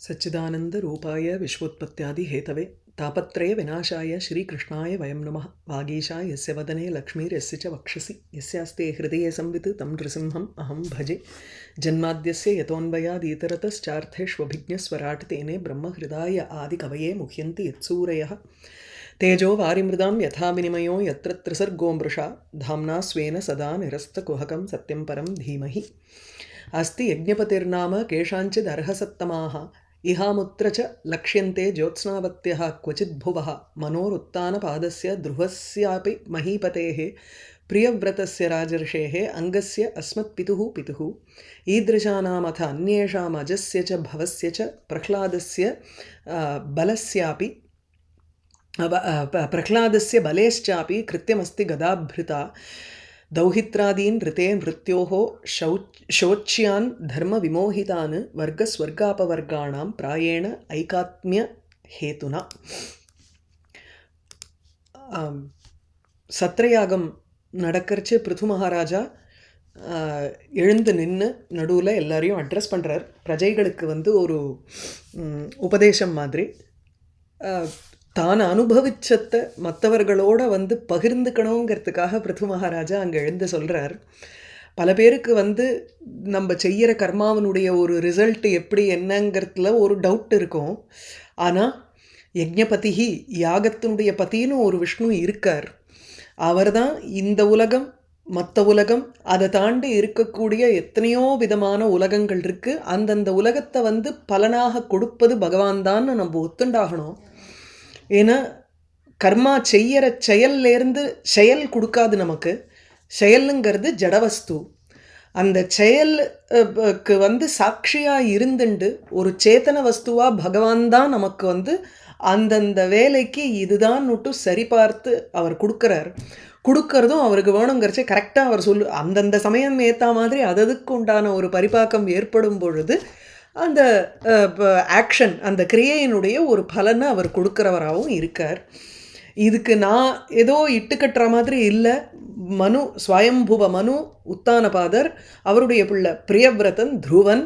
सच्चिदानंद रूपाय विश्वोत्पत्त्यादि Hathaway तापत्रय विनाशाय श्रीकृष्णाय वयं नमः। वागीशा यस्य वदने लक्ष्मीर्यस्य च वक्षसि यस्यास्ते हृदये संवित् तं नृसिंहम् अहं भजे। जन्माद्यस्य यतोऽन्वयादितरतश्चार्थेष्वभिज्ञस्वराट् तेने ब्रह्महृदाय आदिकवये मुह्यन्ति यत्सूरयः। तेजो वारिमृदां यथा विनिमयो यत्र त्रिसर्गो मृषा धाम्ना स्वेन सदा निरस्तकुहकं सत्यं परं धीमहि। अस्ति यज्ञपतिर्नाम केषाञ्चिदर्हसत्तमाः इहामुत्र च लक्ष्यन्ते ज्योत्स्नावत्यः क्वचिद्भुवः मनोरुत्तानपादस्य ध्रुवस्यापि महीपतेः प्रियव्रतस्य राजर्षेः अङ्गस्य अस्मत्पितुः पितुः ईदृशानामथ अन्येषामजस्य च भवस्य च प्रह्लादस्य बलस्यापि प्रह्लादस्य बलेश्चापि कृत्यमस्ति गदाभृता दौहित्रादीन् ऋते मृत्योः शोच्यान् धर्मविमोहितान् वर्गस्वर्गापवर्गाणां प्रायेण ऐकात्म्यहेतुना। சத்திரயாகம் நடக்கிறச்சு பிருது மகாராஜா எழுந்து நின்று நடுவில் எல்லாரையும் அட்ரஸ் பண்ணுறார். பிரஜைகளுக்கு ஒரு உபதேசம் மாதிரி தான் அனுபவிச்சத்தை மற்றவர்களோட பகிர்ந்துக்கணுங்கிறதுக்காக பிருது மகாராஜா அங்கே எழுந்து சொல்கிறார். பல பேருக்கு நம்ம செய்கிற கர்மாவனுடைய ஒரு ரிசல்ட் எப்படி என்னங்கிறதுல ஒரு டவுட் இருக்கும். ஆனால் யஜ்ஞபதிஹி யாகத்தினுடைய பத்தின்னு ஒரு விஷ்ணு இருக்கார். அவர் தான் இந்த உலகம் மற்ற உலகம் அதை தாண்டி இருக்கக்கூடிய எத்தனையோ விதமான உலகங்கள் இருக்குது. அந்தந்த உலகத்தை பலனாக கொடுப்பது பகவான் தான் நம்ம ஒத்துண்டாகணும். ஏன்னா கர்மா செய்கிற செயல்லேருந்து செயல் கொடுக்காது நமக்கு. செயலுங்கிறது ஜடவஸ்து. அந்த செயலுக்கு சாட்சியாக இருந்துண்டு ஒரு சேத்தன வஸ்துவாக பகவான் தான் நமக்கு அந்தந்த வேலைக்கு இதுதான் சரி பார்த்து அவர் கொடுக்குறார். கொடுக்கறதும் அவருக்கு வேணுங்கிறச்சே கரெக்டாக அவர் அந்தந்த சமயம் ஏற்ற மாதிரி அதுக்கு உண்டான ஒரு பரிபாக்கம் ஏற்படும் பொழுது அந்த ஆக்ஷன் அந்த கிரியையினுடைய ஒரு பலனை அவர் கொடுக்குறவராகவும் இருக்கார். இதுக்கு நான் ஏதோ இட்டுக்கட்டுற மாதிரி இல்லை. மனு ஸ்வயம்புவ மனு உத்தானபாதர் அவருடைய பிள்ளை பிரியவிரதன் துருவன்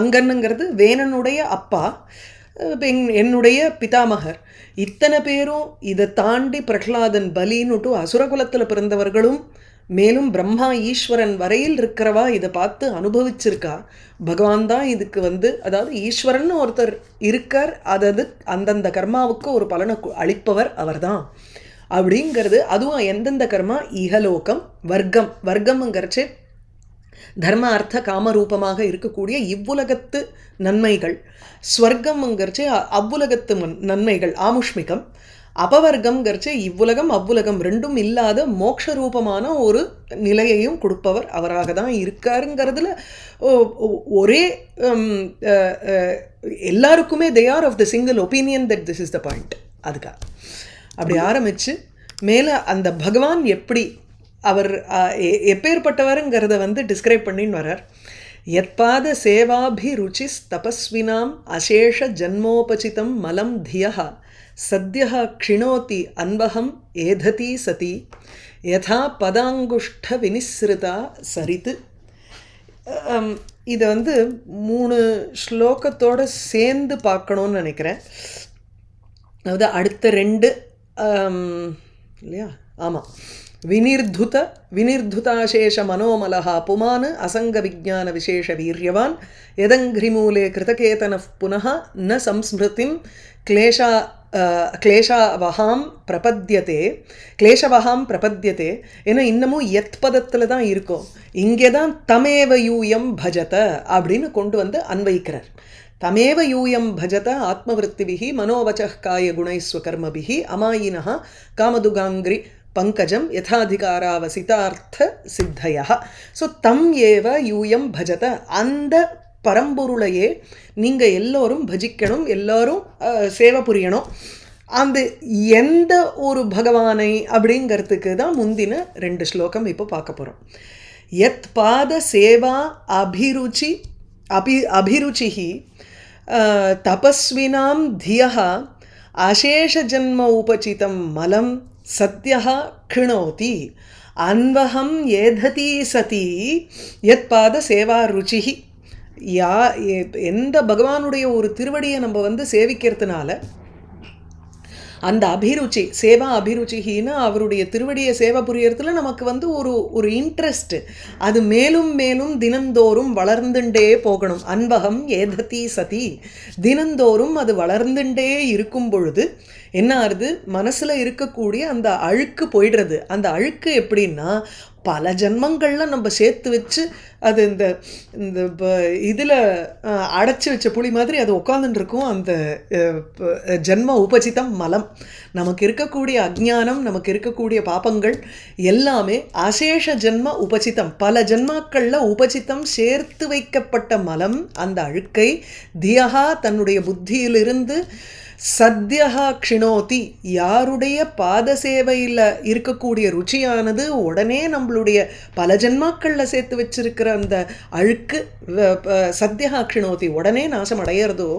அங்கன்னுங்கிறது வேணனுடைய அப்பா என்னுடைய பிதாமகர். இத்தனை பேரும் இதை தாண்டி பிரஹ்லாதன் பலின்னுட்டு அசுரகுலத்தில் பிறந்தவர்களும் மேலும் பிரம்மா ஈஸ்வரன் வரையில் இருக்கிறவா இதை பார்த்து அனுபவிச்சிருக்கா. பகவான் தான் இதுக்கு அதாவது ஈஸ்வரன் ஒருத்தர் இருக்கார். அதாவது அந்தந்த கர்மாவுக்கு ஒரு பலனை அளிப்பவர் அவர் தான் அப்படிங்கிறது. அதுவும் எந்தெந்த கர்மா இஹலோகம் வர்க்கம் வர்க்கம்ங்கிறச்சே தர்ம அர்த்த காமரூபமாக இருக்கக்கூடிய இவ்வுலகத்து நன்மைகள். ஸ்வர்க்கம்ங்கிறச்சே அவ்வுலகத்து நன்மைகள் ஆமுஷ்மிகம். அபவர்க்கம்ங்கிறச்சே இவ்வுலகம் அவ்வுலகம் ரெண்டும் இல்லாத மோட்ச ரூபமான ஒரு நிலையையும் கொடுப்பவர் அவராக தான் இருக்காருங்கிறதுல ஒரே எல்லாருக்குமே they are of the single opinion that this is the point. அதுக்காக அப்படி ஆரம்பித்து மேலே அந்த பகவான் எப்படி அவர் எப்பேற்பட்டவருங்கிறத டிஸ்கிரைப் பண்ணின்னு வரார். யத்பாத சேவாபிருச்சி தபஸ்வினாம் அசேஷ ஜன்மோபசிதம் மலம் தியா சத்யஹ க்ஷிணோதி அன்வகம் ஏததி சதி யதா பதாங்குஷ்ட வினிஸ்ருதா சரித்து. இதை 3 ஸ்லோகத்தோடு சேர்ந்து பார்க்கணுன்னு நினைக்கிறேன். அதாவது அடுத்த 2 இல்லையா? ஆமாம். வினிர்துதாசேஷ மனோமலஹ புமான் அசங்க விஜான விசேஷ வீரியவான் யதங்கிரிமூலே கிருதகேதன புனः ந சம்ஸ்மிருதிம் கிளேஷவஹாம் பிரபத்தியதே. ஏன்னா இன்னமும் யத் பதத்தில் தான் இருக்கும். இங்கே தான் தமேவ யூயம் பஜத அப்படின்னு கொண்டு அன்வயிக்கிறார். தமேவ யூயம் பஜத ஆத்மவிருத்திபிஹி மனோவச்சः காய குணைஸ்வகர்மபிஹி அமாயினः காமதுகாங்கிரி பங்கஜம் யதாதிகாராவசிதார்த்த சித்தயா. ஸோ தம் ஏவ யூயம் பஜத, அந்த பரம்பொருளையே நீங்கள் எல்லோரும் பஜிக்கணும், எல்லோரும் சேவை புரியணும். அந்த எந்த ஒரு பகவானை அப்படிங்கிறதுக்கு தான் முந்தின 2 ஸ்லோகம் இப்போ பார்க்க போகிறோம். யத் பாத சேவா அபிருச்சி தபஸ்வினாம் தியः அசேஷ ஜன்ம உபசிதம் மலம் சத்யஹ க்ஷிணோதி அன்வகம் ஏததி சதி யத் பாத சேவா ருச்சி யா எந்த பகவானுடைய ஒரு திருவடியை நம்ம வந்து சேவிக்கிறதுனால அந்த அபிருச்சி சேவா அபிருச்சின்னு அவருடைய திருவடியை சேவை புரியறதுல நமக்கு வந்து ஒரு இன்ட்ரெஸ்ட் அது மேலும் மேலும் தினந்தோறும் வளர்ந்துட்டே போகணும். அன்பகம் ஏததி சதி தினந்தோறும் அது வளர்ந்துட்டே இருக்கும் பொழுது என்ன ஆகுது, மனசில் இருக்கக்கூடிய அந்த அழுக்கு போயிடுறது. அந்த அழுக்கு எப்படின்னா பல ஜன்மங்களில் நம்ம சேர்த்து வச்சு அது இந்த இந்த இதில் அடைச்சி வச்ச புளி மாதிரி அது உட்காந்துட்டுருக்கும். அந்த ஜென்ம உபசிதம் மலம், நமக்கு இருக்கக்கூடிய அஜ்ஞானம், நமக்கு இருக்கக்கூடிய பாபங்கள் எல்லாமே அசேஷ ஜென்ம உபசிதம், பல ஜென்மாக்களில் உபசிதம் சேர்த்து வைக்கப்பட்ட மலம். அந்த அழுக்கை தியகா தன்னுடைய புத்தியிலிருந்து சத்யஹா க்ஷிணோதி, யாருடைய பாத சேவையில் இருக்கக்கூடிய ருச்சியானது உடனே நம்மளுடைய பல ஜென்மாக்களில் சேர்த்து வச்சிருக்கிற அந்த அழுக்கு சத்யஹா க்ஷிணோதி உடனே நாசம் அடையிறதோ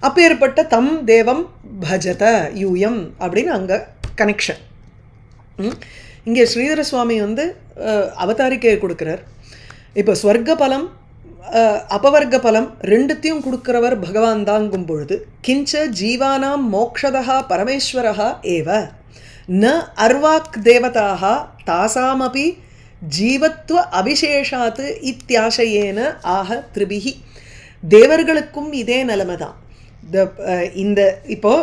அப்பேற்பட்ட தம் தேவம் பஜத யூயம் அப்படின்னு அங்கே கனெக்ஷன். இங்கே ஸ்ரீதர சுவாமி வந்து அவதாரிக்கையை கொடுக்குறார். இப்போ ஸ்வர்க்க பலம் அபவர்க்க பலம் ரெண்டுத்தையும் கொடுக்கிறவர் பகவான் தாங்கும் பொழுது கிஞ்ச ஜீவானாம் மோக்ஷதா பரமேஸ்வரா ஏவ ந அர்வாக் தேவதாக தாசாமபி ஜீவத்வ அபிஷேஷாத் இத்தியாசையேன ஆக திரிபிகி. தேவர்களுக்கும் இதே நிலைமை தான். இந்த இப்போ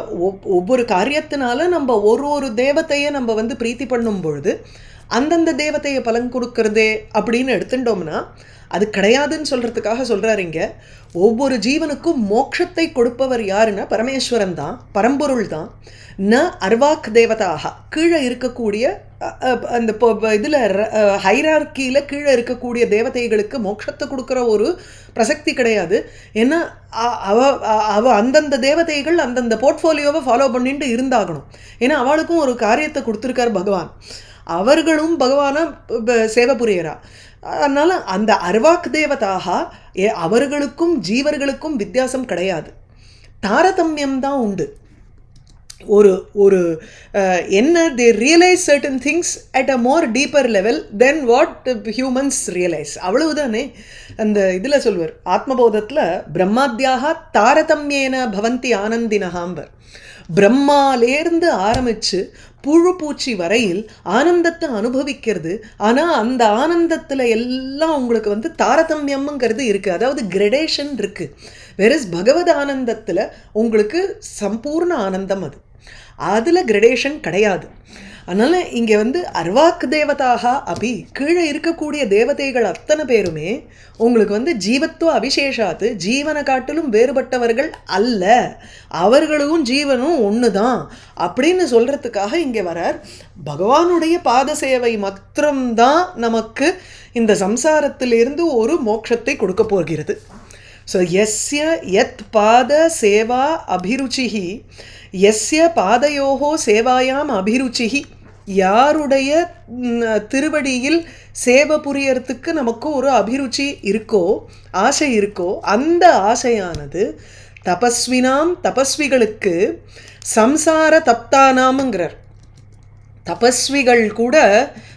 ஒவ்வொரு காரியத்தினால நம்ம ஒரு தேவத்தையை நம்ம வந்து பிரீத்தி பண்ணும் பொழுது அந்தந்த தேவத்தையை பலன் கொடுக்கறதே அப்படின்னு எடுத்துட்டோம்னா அது கிடையாதுன்னு சொல்கிறதுக்காக சொல்கிறார் இங்கே. ஒவ்வொரு ஜீவனுக்கும் மோட்சத்தை கொடுப்பவர் யாருன்னா பரமேஸ்வரன் தான், பரம்பொருள் தான். ந அர்வாக் தேவதாக, கீழே இருக்கக்கூடிய அந்த இதில் ஹைரார்க்கியில் கீழே இருக்கக்கூடிய தேவதைகளுக்கு மோட்சத்தை கொடுக்குற ஒரு பிரசக்தி கிடையாது. ஏன்னா அவ அந்தந்த தேவதைகள் அந்தந்த போர்ட்ஃபோலியோவை ஃபாலோ பண்ணிட்டு இருந்தாகணும். ஏன்னா அவளுக்கும் ஒரு காரியத்தை கொடுத்துருக்கார் பகவான், அவர்களும் பகவானை சேவை புரியறா. அதனால் அந்த அர்வாக் தேவதாக அவர்களுக்கும் ஜீவர்களுக்கும் வித்தியாசம் கிடையாது, தாரதமியம் தான் உண்டு. ஒரு என்ன they realize certain things at a more deeper level than what humans realize. அவ்வளவுதானே. அந்த இதில் சொல்வர் ஆத்மபோதத்தில் பிரம்மாத்யாக தாரதமியேன பவந்தி ஆனந்தினஹாம்பர். பிரம்மாலேருந்து ஆரம்பித்து புழு பூச்சி வரையில் ஆனந்தத்தை அனுபவிக்கிறது. ஆனால் அந்த ஆனந்தத்தில் எல்லாம் உங்களுக்கு வந்து தாரதமியம்ங்கிறது இருக்குது, அதாவது கிரடேஷன் இருக்குது. வெரஸ் பகவத் ஆனந்தத்தில் உங்களுக்கு சம்பூர்ண ஆனந்தம், அதில் கிரடேஷன் கிடையாது. அதனால் இங்கே வந்து அர்வாக் தேவதாக அப்படி கீழே இருக்கக்கூடிய தேவதைகள் அத்தனை பேருமே உங்களுக்கு வந்து ஜீவத்துவ அபிஷேஷாத்து, ஜீவனை காட்டிலும் வேறுபட்டவர்கள் அல்ல, அவர்களும் ஜீவனும் ஒன்று தான் அப்படின்னு சொல்கிறதுக்காக இங்கே வரார். பகவானுடைய பாத சேவை மாத்திரம்தான் நமக்கு இந்த சம்சாரத்திலிருந்து ஒரு மோட்சத்தை கொடுக்க போகிறது. ஸோ எஸ்ய யத் பாத சேவா அபிருச்சிஹி, எஸ்ய பாதையோகோ சேவாயாம் அபிருச்சிஹி, யாருடைய திருவடியில் சேவை புரியறதுக்கு நமக்கு ஒரு அபிருச்சி இருக்கோ, ஆசை இருக்கோ, அந்த ஆசையானது தபஸ்வினாம், தபஸ்விகளுக்கு, சம்சார தப்தானாம்ங்கிறார். தபஸ்விகள் கூட,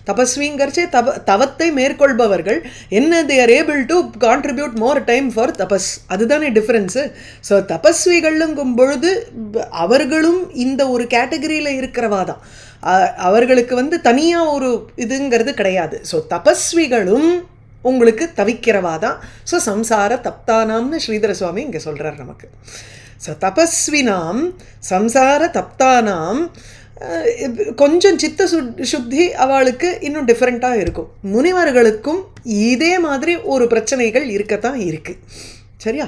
தபஸ்விங்கிறச்சே தவத்தை மேற்கொள்பவர்கள் என்ன, தே are able to contribute more time for தபஸ், அதுதானே டிஃப்ரென்ஸு. ஸோ தபஸ்விகளுங்கும் பொழுது அவர்களும் இந்த ஒரு கேட்டகரியில் இருக்கிறவா தான், அவர்களுக்கு வந்து தனியாக ஒரு இதுங்கிறது கிடையாது. ஸோ தபஸ்விகளும் உங்களுக்கு தவிக்கிறவா தான். ஸோ சம்சார தப்தானாம்னு ஸ்ரீதர சுவாமி இங்கே சொல்கிறார் நமக்கு. ஸோ தபஸ்வினாம் சம்சார தப்தானாம் கொஞ்சம் சித்த சுத்தி அவளுக்கு இன்னும் டிஃப்ரெண்ட்டாக இருக்கும். முனிவர்களுக்கும் இதே மாதிரி ஒரு பிரச்சனைகள் இருக்கத்தான் இருக்குது. சரியா?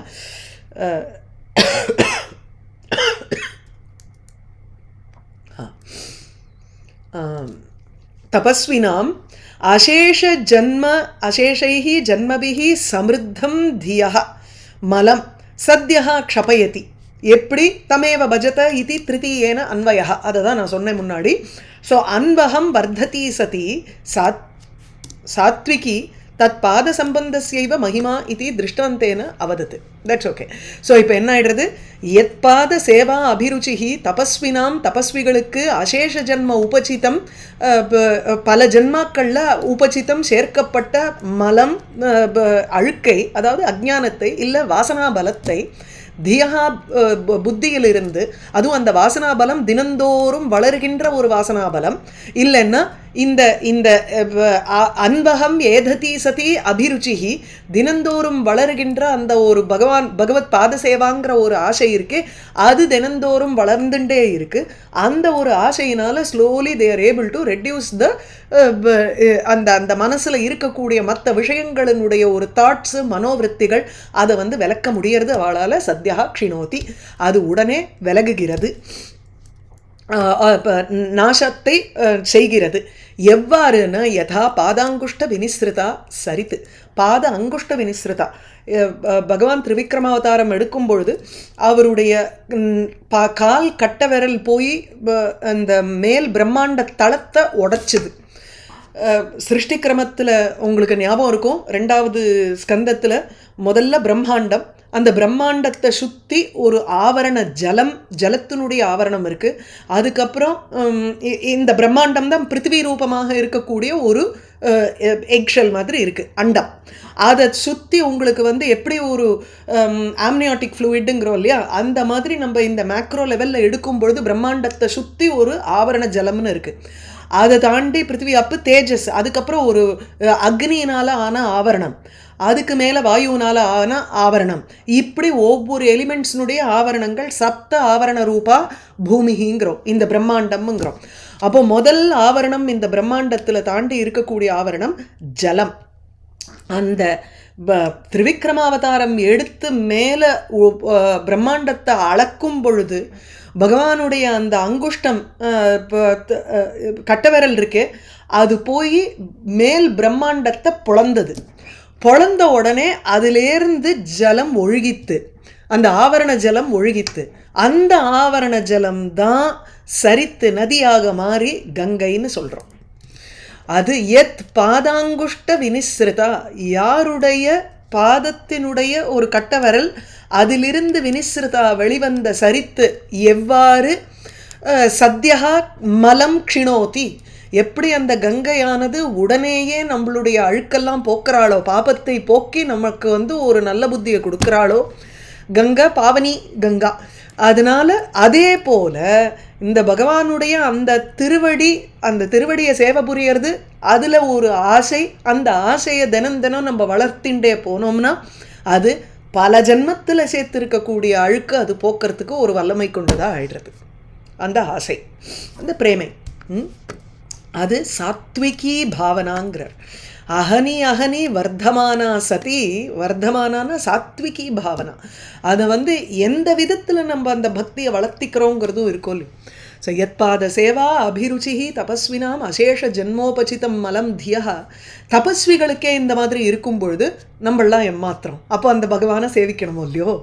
தபஸ்வினாம் அசேஷைஹி ஜன்மபிஹி சமிருத்தம் தியஹ மலம் சத்யஹா க்ஷபயதி. எப்படி தமேவ பஜத இது திருத்தீயேன அன்வயா, அதை தான் நான் சொன்னேன் முன்னாடி. ஸோ அன்வகம் வர்த்ததி சதி சாத்விகி தத் பாத சம்பந்தஸ்யைவ மகிமா இது திருஷ்டாந்தேன அவதத்து. That's okay. ஸோ இப்போ என்ன ஆயிடுறது, எத்பாத சேவா அபிருச்சிஹி தபஸ்வினாம், தபஸ்விகளுக்கு அசேஷ ஜன்ம உபசிதம், பல ஜென்மாக்களில் உபசிதம் சேர்க்கப்பட்ட மலம், அழுக்கை, அதாவது அஜ்ஞானத்தை இல்லை வாசனா பலத்தை, தியா புத்தியிலிருந்து, அதுவும் அந்த வாசனாபலம் தினந்தோறும் வளர்கின்ற ஒரு வாசனாபலம் இல்லைன்னா இந்த இந்த அன்பகம் ஏததி சதி அபிருச்சிஹி, தினந்தோறும் வளர்கின்ற அந்த ஒரு பகவத் பாத சேவாங்கிற ஒரு ஆசை இருக்கு, அது தினந்தோறும் வளர்ந்துட்டே இருக்கு. அந்த ஒரு ஆசையினால slowly they are able to reduce the அந்த அந்த மனசில் இருக்கக்கூடிய மற்ற விஷயங்களினுடைய ஒரு தாட்ஸு மனோவிற்த்திகள் அதை வந்து விளக்க முடியறது அவளால். சத்யா க்ஷிணோதி, அது உடனே விலகுகிறது, நாசத்தை செய்கிறது. எவ்வாறுனா யதா பாதாங்குஷ்ட வினிஸ்ருதா சரித்து, பாத அங்குஷ்ட வினிஸ்ருதா. பகவான் திரிவிக்ரமாவதாரம் எடுக்கும் பொழுது அவருடைய கால் கட்ட விரல் போய் அந்த மேல் பிரம்மாண்ட தளத்தை உடைச்சுது. சிருஷ்டி கிரமத்தில் உங்களுக்கு ஞாபகம் இருக்கும், 2வது ஸ்கந்தத்தில் முதல்ல பிரம்மாண்டம், அந்த பிரம்மாண்டத்தை சுற்றி ஒரு ஆவரண ஜலத்தினுடைய ஆவரணம் இருக்குது. அதுக்கப்புறம் இந்த பிரம்மாண்டம் தான் பிருத்திவி ரூபமாக இருக்கக்கூடிய ஒரு எக்ஷெல் மாதிரி இருக்குது அண்டம். அதை சுற்றி உங்களுக்கு வந்து எப்படி ஒரு ஆம்னியாட்டிக் ஃப்ளூயிடுங்கிறோம் இல்லையா, அந்த மாதிரி நம்ம இந்த மேக்ரோ லெவலில் எடுக்கும் பொழுது பிரம்மாண்டத்தை சுற்றி ஒரு ஆவரண ஜலம்னு இருக்குது. அதை தாண்டி பிருத்திவி அப்பு தேஜஸ், அதுக்கப்புறம் ஒரு அக்னியினால் ஆன ஆவரணம், அதுக்கு மேலே வாயுவினால் ஆன ஆவரணம், இப்படி ஒவ்வொரு எலிமெண்ட்ஸினுடைய ஆவரணங்கள் சப்த ஆவரண ரூபா பூமிங்கிறோம், இந்த பிரம்மாண்டம்ங்கிறோம். அப்போ முதல் ஆவரணம் இந்த பிரம்மாண்டத்தில் தாண்டி இருக்கக்கூடிய ஆவரணம் ஜலம். அந்த திரிவிக்ரமாவதாரம் எடுத்து மேலே பிரம்மாண்டத்தை அளக்கும் பொழுது பகவானுடைய அந்த அங்குஷ்டம் கட்டவிரல் இருக்கே, அது போய் மேல் பிரம்மாண்டத்தை பொளந்தது. பொளந்த உடனே அதிலேருந்து ஜலம் ஒழுகித்து, அந்த ஆவரண ஜலம் ஒழுகித்து. அந்த ஆவரண ஜலம் தான் சரித்து நதியாக மாறி கங்கைன்னு சொல்கிறோம். அது எத் பாதாங்குஷ்ட வினிஸ்ருதா, யாருடைய பாதத்தினுடைய ஒரு கட்டவரல் அதிலிருந்து வினிஸ்ருதா வெளிவந்த சரித்து எவ்வாறு சத்யா மலம் க்ஷிணோதி, எப்படி அந்த கங்கையானது உடனேயே நம்மளுடைய அழுக்கெல்லாம் போக்குறாளோ, பாபத்தை போக்கி நமக்கு வந்து ஒரு நல்ல புத்தியை கொடுக்குறாளோ, கங்கா பாவனி கங்கா. அதனால அதே போல இந்த பகவானுடைய அந்த திருவடியை சேவை புரியறது, அதில் ஒரு ஆசை, அந்த ஆசையை தினம் தினம் நம்ம வளர்த்தின்றே போனோம்னா அது பல ஜென்மத்தில் சேர்த்திருக்கக்கூடிய அழுக்கு அது போக்குறதுக்கு ஒரு வல்லமை கொண்டுதான் ஆயிடுறது. அந்த ஆசை, அந்த பிரேமை, அது சாத்விகி பாவனாங்கிறார். அகனி அகனி வர்த்தமானா சதி, வர்த்தமானான சாத்விகி பாவனா. அதை வந்து எந்த விதத்தில் நம்ம அந்த பக்தியை வளர்த்திக்கிறோங்கிறதும் இருக்கும் இல்லையா. ஸோ யத்பாத சேவா அபிருச்சிஹி தபஸ்வினாம் அசேஷ ஜென்மோபசிதம் மலம் தியா. தபஸ்விகளுக்கே இந்த மாதிரி இருக்கும் பொழுது நம்மளாம் எம்மாத்திரம், அப்போ அந்த பகவானை சேவிக்கணுமோ இல்லையோ.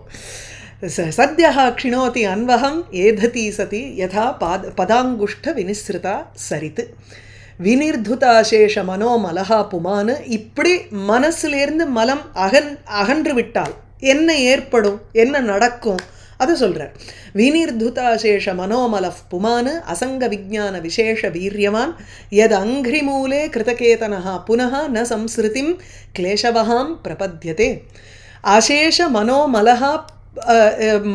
சத்யா க்ஷிணோதி அன்வகம் ஏததி சதி யதா பதாங்குஷ்ட வினிஸ்ருதா சரித்து வினிர்துதாசேஷ மனோ மலஹா புமானு. இப்படி மனசுலேருந்து மலம் அகன்று விட்டால் என்ன ஏற்படும், என்ன நடக்கும், அதை சொல்கிறார். வினிர்துதாசேஷ மனோமல புமானு அசங்க விஜான விசேஷ வீரியவான் யத் அங்கிரிமூலே கிருதகேதனா புனः ந சம்ஸ்ருதிம் கிளேஷவகாம் பிரபத்யதே. அசேஷ மனோமலஹா,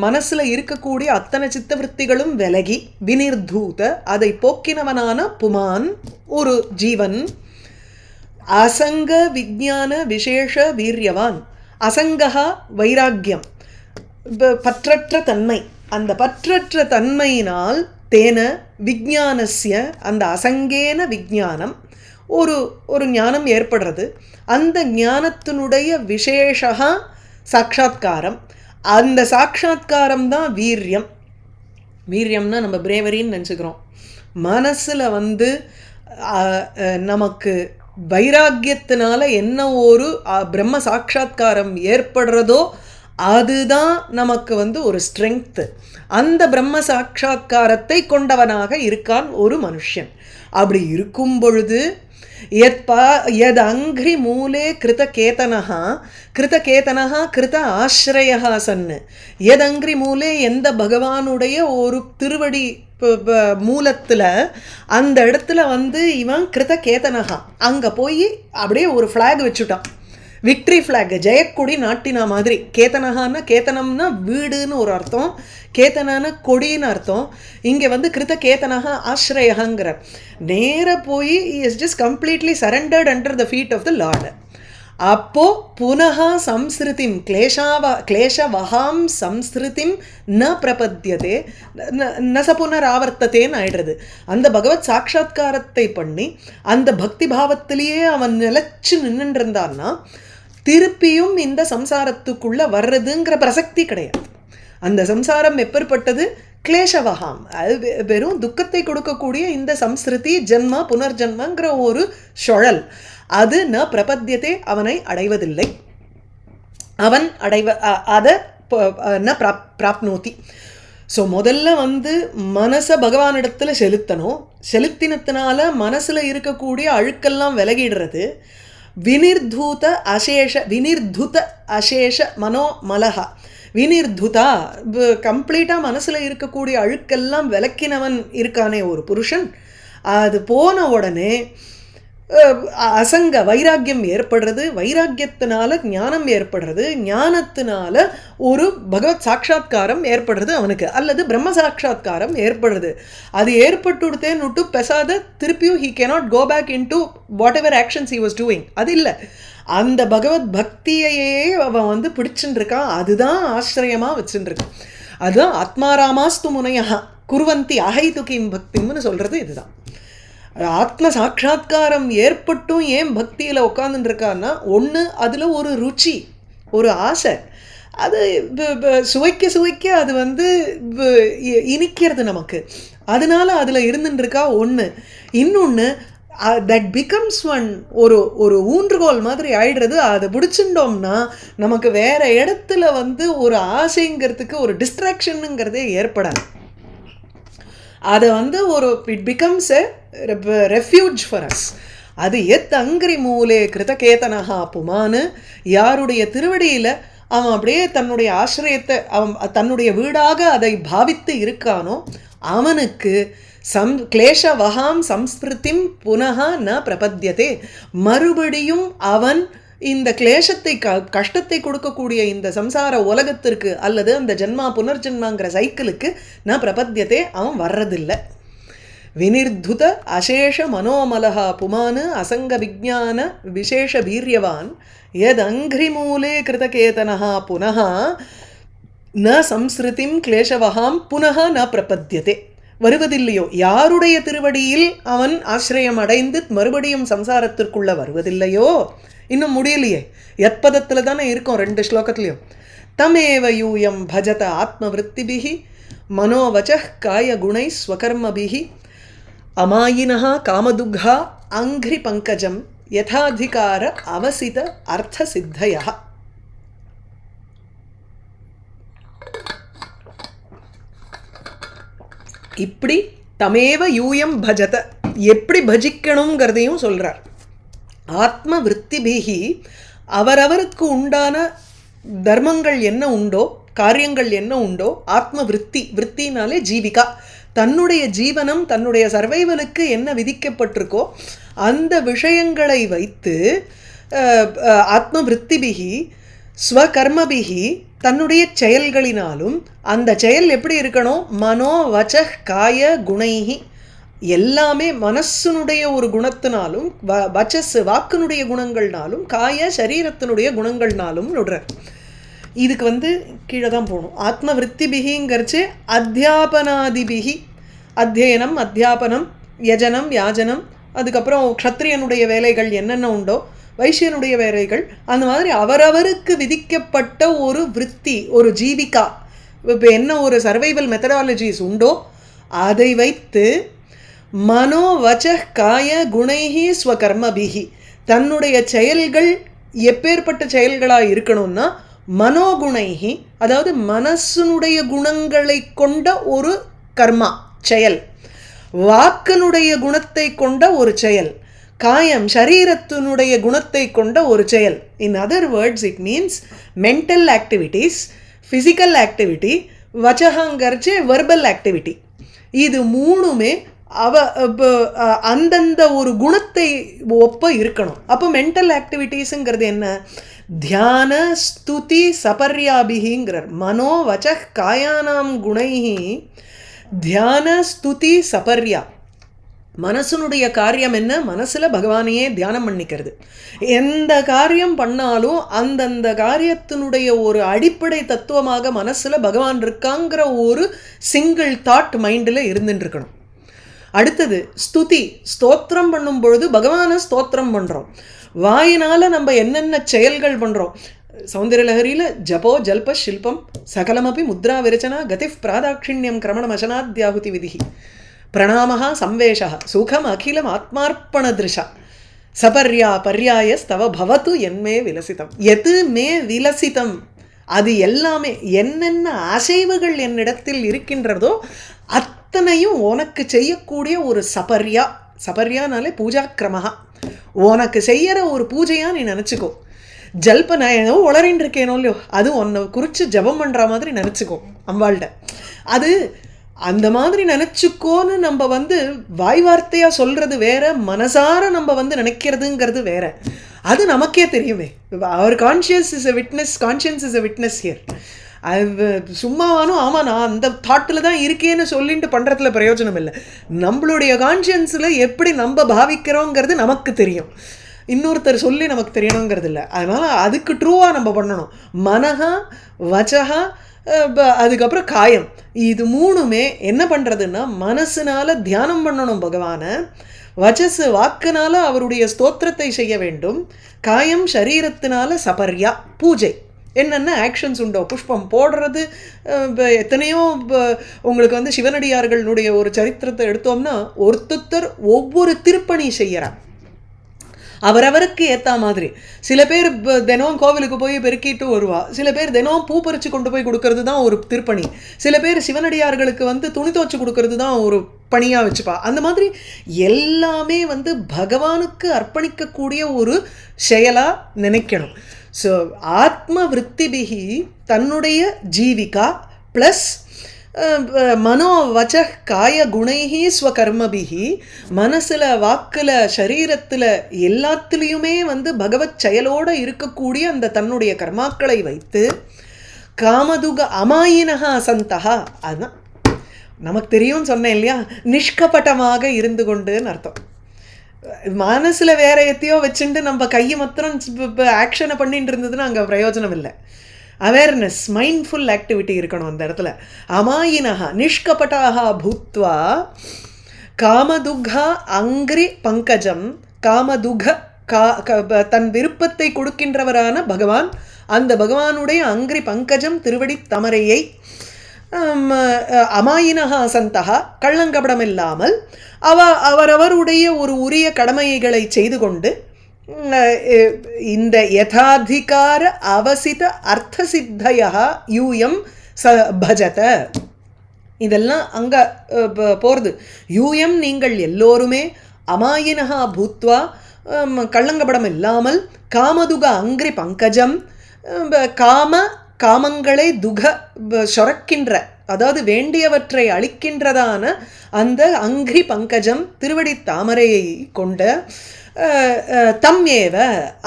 மனசில் இருக்கக்கூடிய அத்தனை சித்தவృத்திகளும் விலகி, வினிர்தூத அதை போக்கினவனான புமான் ஒரு ஜீவன், அசங்க விஜான விசேஷ வீரியவான். அசங்கா வைராக்கியம், பற்றற்ற தன்மை, அந்த பற்றற்ற தன்மையினால் தேன விஜானஸ்ய, அந்த அசங்கேன விஜானம், ஒரு ஞானம் ஏற்படுறது. அந்த ஞானத்தினுடைய விசேஷா சாட்சா்காரம், அந்த சாட்சா்காரம் தான் வீரியம். வீரியம்னா நம்ம பிரேவரின்னு நினச்சிக்கிறோம். மனசில் வந்து நமக்கு வைராக்கியத்தினால என்ன ஒரு பிரம்ம சாட்சா்காரம் ஏற்படுறதோ அதுதான் நமக்கு வந்து ஒரு ஸ்ட்ரெங்க்த்து. அந்த பிரம்ம சாட்சா்காரத்தை கொண்டவனாக இருக்கான் ஒரு மனுஷன். அப்படி இருக்கும் பொழுது यद् अङ्घ्रि मूले कृतकेतनः कृत आश्रयः सन् यदङ्घ्रि मूले எந்த பகவானுடைய ஒரு திருவடி மூலத்தில் அந்த இடத்துல வந்து இவன் கிருத கேதனகா அங்கே போய் அப்படியே ஒரு ஃப்ளாக் வச்சுட்டான் விக்ட்ரி ஃப்ளாக் ஜெயக்கொடி நாட்டினா மாதிரி கேத்தனகான்னா கேத்தனம்னா வீடுன்னு ஒரு அர்த்தம் கேத்தனான கொடின்னு அர்த்தம் இங்கே வந்து கிருத கேத்தனகா ஆஸ்ரயங்கிற நேர போய் is just completely surrendered under the feet of the Lord அப்போ புனः சம்ஸ்ருதிம் கிளேஷவஹாம் சம்ஸ்ருதிம் ந பிரபத்தியதே ந ச புனராவர்த்ததேன்னு ஆயிடுறது அந்த பகவத் சாட்சா்காரத்தை பண்ணி அந்த பக்தி பாவத்திலேயே அவன் நிலைச்சு நின்றுருந்தான்னா திருப்பியும் இந்த சம்சாரத்துக்குள்ள வர்றதுங்கிற பிரசக்தி கிடையாது அந்த சம்சாரம் எப்பேற்பட்டது கிளேஷவஹாம் அது வெறும் துக்கத்தை கொடுக்கக்கூடிய இந்த சம்ஸ்ருதி ஜென்மா புனர்ஜென்மங்கிற ஒரு சுழல் அது ந பிரபத்தியதே அவனை அடைவதில்லை அவன் அதை ந பிராப்னோதி ஸோ முதல்ல வந்து மனசை பகவானிடத்தில் செலுத்தினத்தினால மனசில் இருக்கக்கூடிய அழுக்கெல்லாம் விலகிடுறது வினிர்தூத அசேஷ மனோமலஹா வினிர்துதா கம்ப்ளீட்டாக மனசில் இருக்கக்கூடிய அழுக்கெல்லாம் விலக்கினவன் இருக்கானே ஒரு புருஷன் அது போன உடனே அசங்க வைராக்கியம் ஏற்படுறது வைராக்கியத்தினால ஞானம் ஏற்படுறது ஞானத்தினால ஒரு பகவத் சாட்சா்காரம் ஏற்படுறது அவனுக்கு அல்லது பிரம்ம சாட்சா்காரம் ஏற்படுறது அது ஏற்பட்டுடுத்தேன்னுட்டு பெசாத திருப்பியும் he cannot go back into whatever actions he was doing அது இல்லை அந்த பகவத் பக்தியையே அவன் வந்து பிடிச்சுட்டு இருக்கான் அதுதான் ஆசிரியமாக வச்சுட்டு இருக்கான் அதுதான் ஆத்மாராமாஸ்து முனையா குருவந்தி அஹைதுகிம் பக்திம்னு சொல்கிறது இதுதான் ஆத்ம சாட்சா்காரம் ஏற்பட்டும் ஏன் பக்தியில் உட்காந்துருக்கான்னா ஒன்று அதில் ஒரு ருச்சி ஒரு ஆசை அது சுவைக்க அது வந்து இனிக்கிறது நமக்கு அதனால அதில் இருந்துட்டுருக்கா ஒன்று இன்னொன்று தட் பிகம்ஸ் ஒன் ஒரு ஊன்றுகோல் மாதிரி ஆயிடுறது அதை பிடிச்சிட்டோம்னா நமக்கு வேறு இடத்துல வந்து ஒரு ஆசைங்கிறதுக்கு ஒரு டிஸ்ட்ராக்ஷனுங்கிறதே ஏற்படாது அதை வந்து ஒரு it becomes a refuge for us அது அங்கிரி மூலே கிருதகேதனஹா புமானு யாருடைய திருவடியில் அவன் அப்படியே தன்னுடைய ஆசிரியத்தை அவன் தன்னுடைய வீடாக அதை பாவித்து இருக்கானோ அவனுக்கு கிளேஷவஹாம் சம்ஸ்கிருதிம் புனः ந பிரபத்தியதே மறுபடியும் அவன் இந்த கிளேஷத்தை கஷ்டத்தை கொடுக்கக்கூடிய இந்த சம்சார உலகத்திற்கு அல்லது அந்த ஜென்மா புனர்ஜென்மாங்கிற சைக்கிளுக்கு ந பிரபத்தியதே அவன் வர்றதில்லை வினிர்துத அசேஷ மனோமலஹா புமானு அசங்க விஜான விசேஷ வீரியவான் எத் அங்கிரி மூலே கிருதகேதனஹா புனः ந சம்ஸ்ருதிம் கிளேஷவஹாம் புனः ந பிரபத்தியதே வருவதில்லையோ யாருடைய திருவடியில் அவன் ஆசிரியம் அடைந்து மறுபடியும் சம்சாரத்திற்குள்ள வருவதில்லையோ இன்னும் முடியலையே யத்பதத்தில் தானே இருக்கும் 2 ஸ்லோகத்துலையும் தமேவ யூயம் பஜத ஆத்மவிருத்திபிஹி மனோவச்ச காய குணை ஸ்வகர்மபிஹி அமாயினஹ காமதுக்ஹா அங்கிரி பங்கஜம் யதாதிகார அவசித அர்த்த சித்தயா இப்படி தமேவ யூயம் பஜத எப்படி பஜிக்கணுங்கிறதையும் சொல்கிறார் ஆத்ம விருத்திபிகி அவரவருக்கு உண்டான தர்மங்கள் என்ன உண்டோ காரியங்கள் என்ன உண்டோ ஆத்ம விருத்தினாலே ஜீவிகா தன்னுடைய ஜீவனம் தன்னுடைய சர்வைவலுக்கு என்ன விதிக்கப்பட்டிருக்கோ அந்த விஷயங்களை வைத்து ஆத்ம விருத்திபிகி ஸ்வகர்மபிகி தன்னுடைய செயல்களினாலும் அந்த செயல் எப்படி இருக்கணும் மனோ வச்ச காய குணைஹி எல்லாமே மனசுனுடைய ஒரு குணத்தினாலும் வச்சஸ் வாக்கினுடைய குணங்கள்னாலும் காய சரீரத்தினுடைய குணங்கள்னாலும் நடுற இதுக்கு வந்து கீழே தான் போகணும் ஆத்ம விருத்திபிகிங்கிறச்சு அத்தியாபனாதிபிகி அத்தியனம் அத்தியாபனம் யஜனம் யாஜனம் அதுக்கப்புறம் க்ஷத்ரியனுடைய வேலைகள் என்னென்ன உண்டோ வைசியனுடைய வேலைகள் அந்த மாதிரி அவரவருக்கு விதிக்கப்பட்ட ஒரு விருத்தி ஒரு ஜீவிகா இப்போ என்ன ஒரு சர்வைவல் மெத்தடாலஜிஸ் உண்டோ அதை வைத்து மனோ வச்ச காய குணைஹி ஸ்வகர்மபிஹி தன்னுடைய செயல்கள் எப்பேற்பட்ட செயல்களாக இருக்கணும்னா மனோகுணைஹி அதாவது மனசுனுடைய குணங்களை கொண்ட ஒரு கர்மா செயல் வாக்கனுடைய குணத்தை கொண்ட ஒரு செயல் காயம் சரீரத்தினுடைய குணத்தை கொண்ட ஒரு செயல். In other words it means mental activities, physical activity, வச்சகங்கரிச்சு வெர்பல் ஆக்டிவிட்டி. இது மூணுமே அந்தந்த ஒரு குணத்தை ஒப்ப இருக்கணும். அப்போ மென்டல் ஆக்டிவிட்டீஸுங்கிறது என்ன? தியான ஸ்துதி சபர்யாபிகிங்கிறார். மனோ வச்ச காயானாம் குணைஹி தியான ஸ்துதி சபர்யா. மனசனுடைய காரியம் என்ன? மனசில் பகவானையே தியானம் பண்ணிக்கிறது. எந்த காரியம் பண்ணாலும் அந்தந்த காரியத்தினுடைய ஒரு அடிப்படை தத்துவமாக மனசில் பகவான் இருக்காங்கிற ஒரு சிங்கிள் தாட் மைண்டில் இருந்துட்டு இருக்கணும். அடுத்தது ஸ்துதி, ஸ்தோத்திரம் பண்ணும் பொழுது பகவானை ஸ்தோத்திரம் பண்ணுறோம். வாயினால் நம்ம என்னென்ன செயல்கள் பண்ணுறோம். சௌந்தர்யலஹரியில் ஜபோ ஜல்ப ஷில்பம் சகலமபி முத்ரா விரச்சனா கதிஃப் பிராதாட்சிண்யம் கிரமணமசனாத்யாகுதி விதிஹி பிரணாமஹா சம்வேஷா சுகம் அகிலம் ஆத்மார்ப்பணதிருஷா சபர்யா பர்யாயஸ்தவ பவது என்மே விலசிதம். எது மே விலசிதம், அது எல்லாமே என்னென்ன அசைவுகள் என்னிடத்தில் இருக்கின்றதோ அத்தனையும் உனக்கு செய்யக்கூடிய ஒரு சபர்யா. சபர்யானாலே பூஜா கிரமஹா, உனக்கு செய்கிற ஒரு பூஜையாக நீ நினச்சிக்கோ. ஜல்ப நான் ஏதோ உளறின்னு இருக்கேனோ இல்லையோ, அது உன்னை குறித்து ஜபம் பண்ணுற மாதிரி நினச்சிக்கோ அம்பாள்கிட்ட. அது அந்த மாதிரி நினச்சிக்கோன்னு நம்ம வாய் வார்த்தையாக சொல்கிறது வேற, மனசார நம்ம நினைக்கிறதுங்கிறது வேற. அது நமக்கே தெரியுமே. அவர் conscious is a witness, conscience is a witness here. அது சும்மாவானும் ஆமாம் நான் அந்த தாட்டில் தான் இருக்கேன்னு சொல்லிட்டு பண்ணுறதுல பிரயோஜனம் இல்லை. நம்மளுடைய கான்ஷியன்ஸில் எப்படி நம்ம பாவிக்கிறோங்கிறது நமக்கு தெரியும், இன்னொருத்தர் சொல்லி நமக்கு தெரியணுங்கிறது இல்லை. அதனால் அதுக்கு ட்ரூவாக நம்ம பண்ணணும். மனஹா வச்சகா அதுக்கப்புறம் காயம், இது மூணுமே என்ன பண்ணுறதுன்னா மனசுனால தியானம் பண்ணணும் பகவானை, வச்சசு வாக்குனால அவருடைய ஸ்தோத்திரத்தை செய்ய வேண்டும், காயம் சரீரத்தினால சபர்யா பூஜை. என்னென்ன ஆக்ஷன்ஸ் உண்டோ, புஷ்பம் போடுறது, எத்தனையோ உங்களுக்கு சிவனடியார்களுடைய ஒரு சரித்திரத்தை எடுத்தோம்னா ஒருத்தர் ஒவ்வொரு திருப்பணி செய்கிறார் அவரவருக்கு ஏற்ற மாதிரி. சில பேர் தினம் கோவிலுக்கு போய் பெருக்கிட்டு வருவா, சில பேர் தினம் பூ பறித்து கொண்டு போய் கொடுக்கறது தான் ஒரு திருப்பணி, சில பேர் சிவனடியார்களுக்கு துணி துவச்சி கொடுக்கறது தான் ஒரு பணியாக வச்சுப்பா. அந்த மாதிரி எல்லாமே பகவானுக்கு அர்ப்பணிக்கக்கூடிய ஒரு செயலாக நினைக்கணும். ஸோ ஆத்ம விற்த்திபிகி தன்னுடைய ஜீவிகா ப்ளஸ் மனோ வச்ச காய குணைஹி ஸ்வகர்மபிகி, மனசில் வாக்கில் சரீரத்தில் எல்லாத்துலேயுமே பகவத் செயலோடு இருக்கக்கூடிய அந்த தன்னுடைய கர்மாக்களை வைத்து காமதுக அமாயினஹா சந்தகா. அதுதான் நமக்கு தெரியும்னு சொன்னேன் இல்லையா, நிஷ்கபட்டமாக இருந்து கொண்டுன்னு அர்த்தம். மனசில் வேற எத்தையோ வச்சுட்டு நம்ம கையை மாத்திரம் ஆக்ஷனை பண்ணிட்டு இருந்ததுன்னா அங்கே பிரயோஜனம் இல்லை. அவேர்னஸ், மைண்ட்ஃபுல் ஆக்டிவிட்டி இருக்கணும் அந்த இடத்துல. அமாயினஹா நிஷ்கபட்டாக பூத்வா காமதுகா அங்கிரி பங்கஜம், காமதுக தன் விருப்பத்தை கொடுக்கின்றவரான பகவான், அந்த பகவானுடைய அங்கிரி பங்கஜம் திருவடி தமரையை அமாயினஹா சந்தகா கள்ளங்கபடம் இல்லாமல் அவரவருடைய ஒரு உரிய கடமைகளை செய்து கொண்டு இந்த யதாதிகார அவசித அர்த்த சித்தயா யூயம் பஜத. இதெல்லாம் அங்கே போகிறது. யூயம் நீங்கள் எல்லோருமே அமாயினஹா பூத்வா கள்ளங்கபடம் இல்லாமல் காமதுக அங்கிரி பங்கஜம் காமங்களை சொரக்கின்ற, அதாவது வேண்டியவற்றை அளிக்கின்றதான அந்த அங்கிரி பங்கஜம் திருவடி தாமரையை கொண்ட தம் ஏவ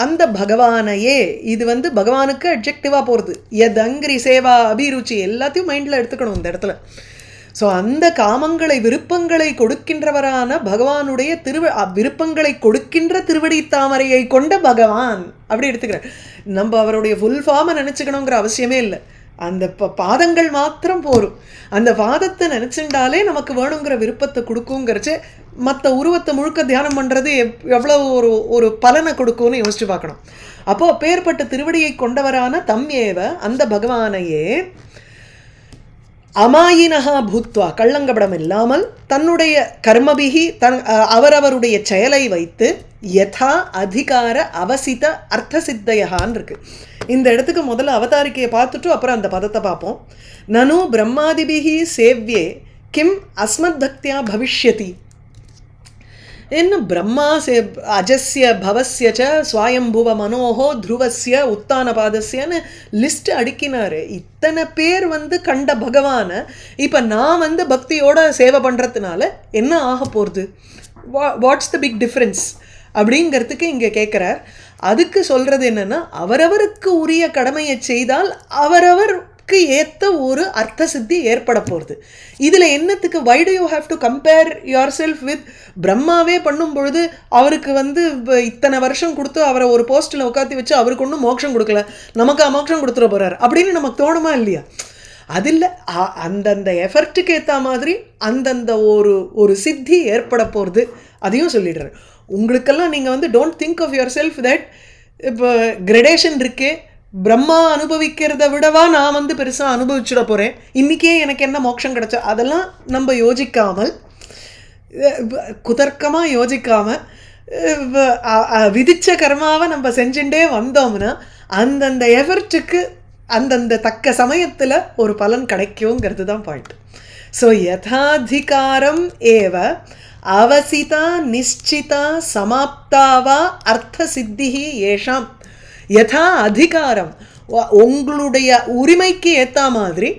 அந்த பகவானையே. இது பகவானுக்கு அட்ஜெக்டிவாக போகிறது. எத் அங்கிரி சேவா அபிருச்சி எல்லாத்தையும் மைண்டில் எடுத்துக்கணும் இந்த இடத்துல. ஸோ அந்த காமங்களை விருப்பங்களை கொடுக்கின்றவரான பகவானுடைய விருப்பங்களை கொடுக்கின்ற திருவடி தாமரையை கொண்ட பகவான் அப்படி எடுத்துக்கிறார். நம்ம அவருடைய ஃபுல் ஃபார்மை நினச்சிக்கணுங்கிற அவசியமே இல்லை, அந்த பாதங்கள் மாத்திரம் போரும். அந்த பாதத்தை நினச்சிண்டாலே நமக்கு வேணுங்கிற விருப்பத்தை கொடுக்குங்கிறச்சு மற்ற உருவத்தை முழுக்க தியானம் பண்ணுறது எவ்வளோ ஒரு பலனை கொடுக்கும்னு யோசிச்சு பார்க்கணும். அப்போது பேர்பட்ட திருவடியை கொண்டவரான தம் ஏவ அந்த பகவானையே அமாயினஹா பூத்வா கள்ளங்கபடம் இல்லாமல் தன்னுடைய கர்மபிகி அவரவருடைய செயலை வைத்து யதா அதிகார அவசித அர்த்த சித்தையான்னு இருக்கு. இந்த இடத்துக்கு முதல்ல அவதாரிக்கையை பார்த்துட்டு அப்புறம் அந்த பதத்தை பார்ப்போம். நனு பிரம்மாதிபிகி சேவ்யே கிம் அஸ்மத் பக்தியா பவிஷ்யதி. என்ன பிரம்மா அஜஸ்ய பவஸ்ய ச ஸ்வயம்புவ மனோஹோ த்ருவஸ்ய உத்தானபாதஸ்யன்னு லிஸ்ட் அடுக்கினாரு. இத்தனை பேர் வந்து கண்ட பகவானை இப்போ நான் வந்து பக்தியோட சேவை பண்ணுறதுனால என்ன ஆக போகிறது? வாட்ஸ் த பிக் டிஃப்ரென்ஸ் அப்படிங்கிறதுக்கு இங்கே கேட்குறார். அதுக்கு சொல்கிறது என்னென்னா, அவரவருக்கு உரிய கடமையை செய்தால் அவரவருக்கு ஏற்ற ஒரு அர்த்த சித்தி ஏற்பட போகிறது. இதில் என்னத்துக்கு why do you have to compare yourself with பிரம்மாவே பண்ணும் பொழுது அவருக்கு வந்து இத்தனை வருஷம் கொடுத்து அவரை ஒரு போஸ்ட்டில் உட்காத்தி வச்சு அவருக்கு ஒன்றும் மோட்சம் கொடுக்கல, நமக்கு அமோட்சம் கொடுத்துட போகிறார் அப்படின்னு நமக்கு தோணுமா இல்லையா? அதில் அந்தந்த எஃபர்ட்டுக்கு ஏற்ற மாதிரி அந்தந்த ஒரு சித்தி ஏற்பட போகிறது. அதையும் சொல்லிடுறேன். உங்களுக்கெல்லாம் நீங்கள் வந்து don't think of yourself that இப்போ கிரடேஷன் இருக்கே, பிரம்மா அனுபவிக்கிறத விடவா நான் வந்து பெருசாக அனுபவிச்சுட போகிறேன், இன்றைக்கே எனக்கு என்ன மோட்சம் கிடச்சா, அதெல்லாம் நம்ம யோசிக்காமல் குதர்க்கமாக யோசிக்காமல் விதித்த கர்மாவை நம்ம செஞ்சுட்டே வந்தோம்னா அந்தந்த எஃபர்ட்டுக்கு அந்தந்த தக்க சமயத்தில் ஒரு பலன் கிடைக்குங்கிறது தான் பாயிண்ட். ஸோ யதாதிகாரம் ஏவ அவசிதா நிச்சிதா சமாப்தாவா அர்த்த சித்தி ஏஷாம். யதா அதிகாரம் உங்களுடைய உரிமைக்கு ஏற்ற மாதிரி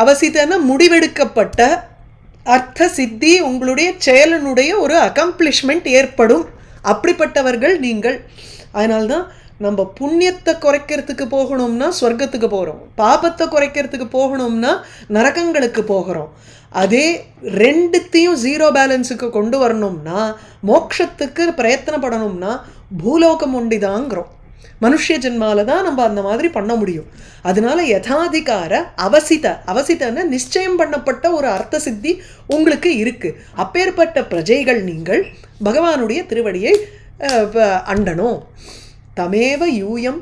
அவசித்தன முடிவெடுக்கப்பட்ட அர்த்த சித்தி உங்களுடைய செயலனுடைய ஒரு அக்கம்ப்ளிஷ்மெண்ட் ஏற்படும். அப்படிப்பட்டவர்கள் நீங்கள். அதனால்தான் நம்ம புண்ணியத்தை குறைக்கிறதுக்கு போகணும்னா சொர்க்கத்துக்கு போகிறோம், பாபத்தை குறைக்கிறதுக்கு போகணும்னா நரகங்களுக்கு போகிறோம். அதே ரெண்டுத்தையும் ஜீரோ பேலன்ஸுக்கு கொண்டு வரணும்னா மோட்சத்துக்கு பிரயத்தனப்படணும்னா பூலோகம் ஒண்டிதாங்கிறோம். மனுஷ ஜென்மால தான் நம்ம அந்த மாதிரி பண்ண முடியும். அதனால யதாதிகார அவசித்தன்னு நிச்சயம் பண்ணப்பட்ட ஒரு அர்த்த சித்தி உங்களுக்கு இருக்கு. அப்பேற்பட்ட பிரஜைகள் நீங்கள் பகவானுடைய திருவடியை அண்டணும். தமேவ யூயம்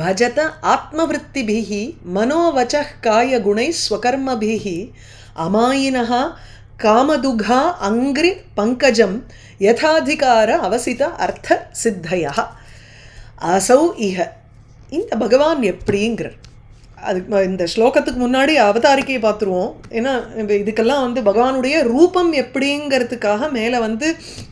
பஜத ஆத்மவிருத்திபிஹி மனோவசः காயகுணை ஸ்வகர்மபிஹி அமாயினஹ காமதுகா அங்கிரி பங்கஜம் யதாதிகார அவசித அர்த்த சித்தயா. அசௌ இஹ, இந்த பகவான் எப்படிங்கிறார். அதுக்கு இந்த ஸ்லோகத்துக்கு முன்னாடி அவதாரிக்கையை பார்த்துருவோம். ஏன்னா இதுக்கெல்லாம் வந்து பகவானுடைய ரூபம் எப்படிங்கிறதுக்காக மேலே வந்து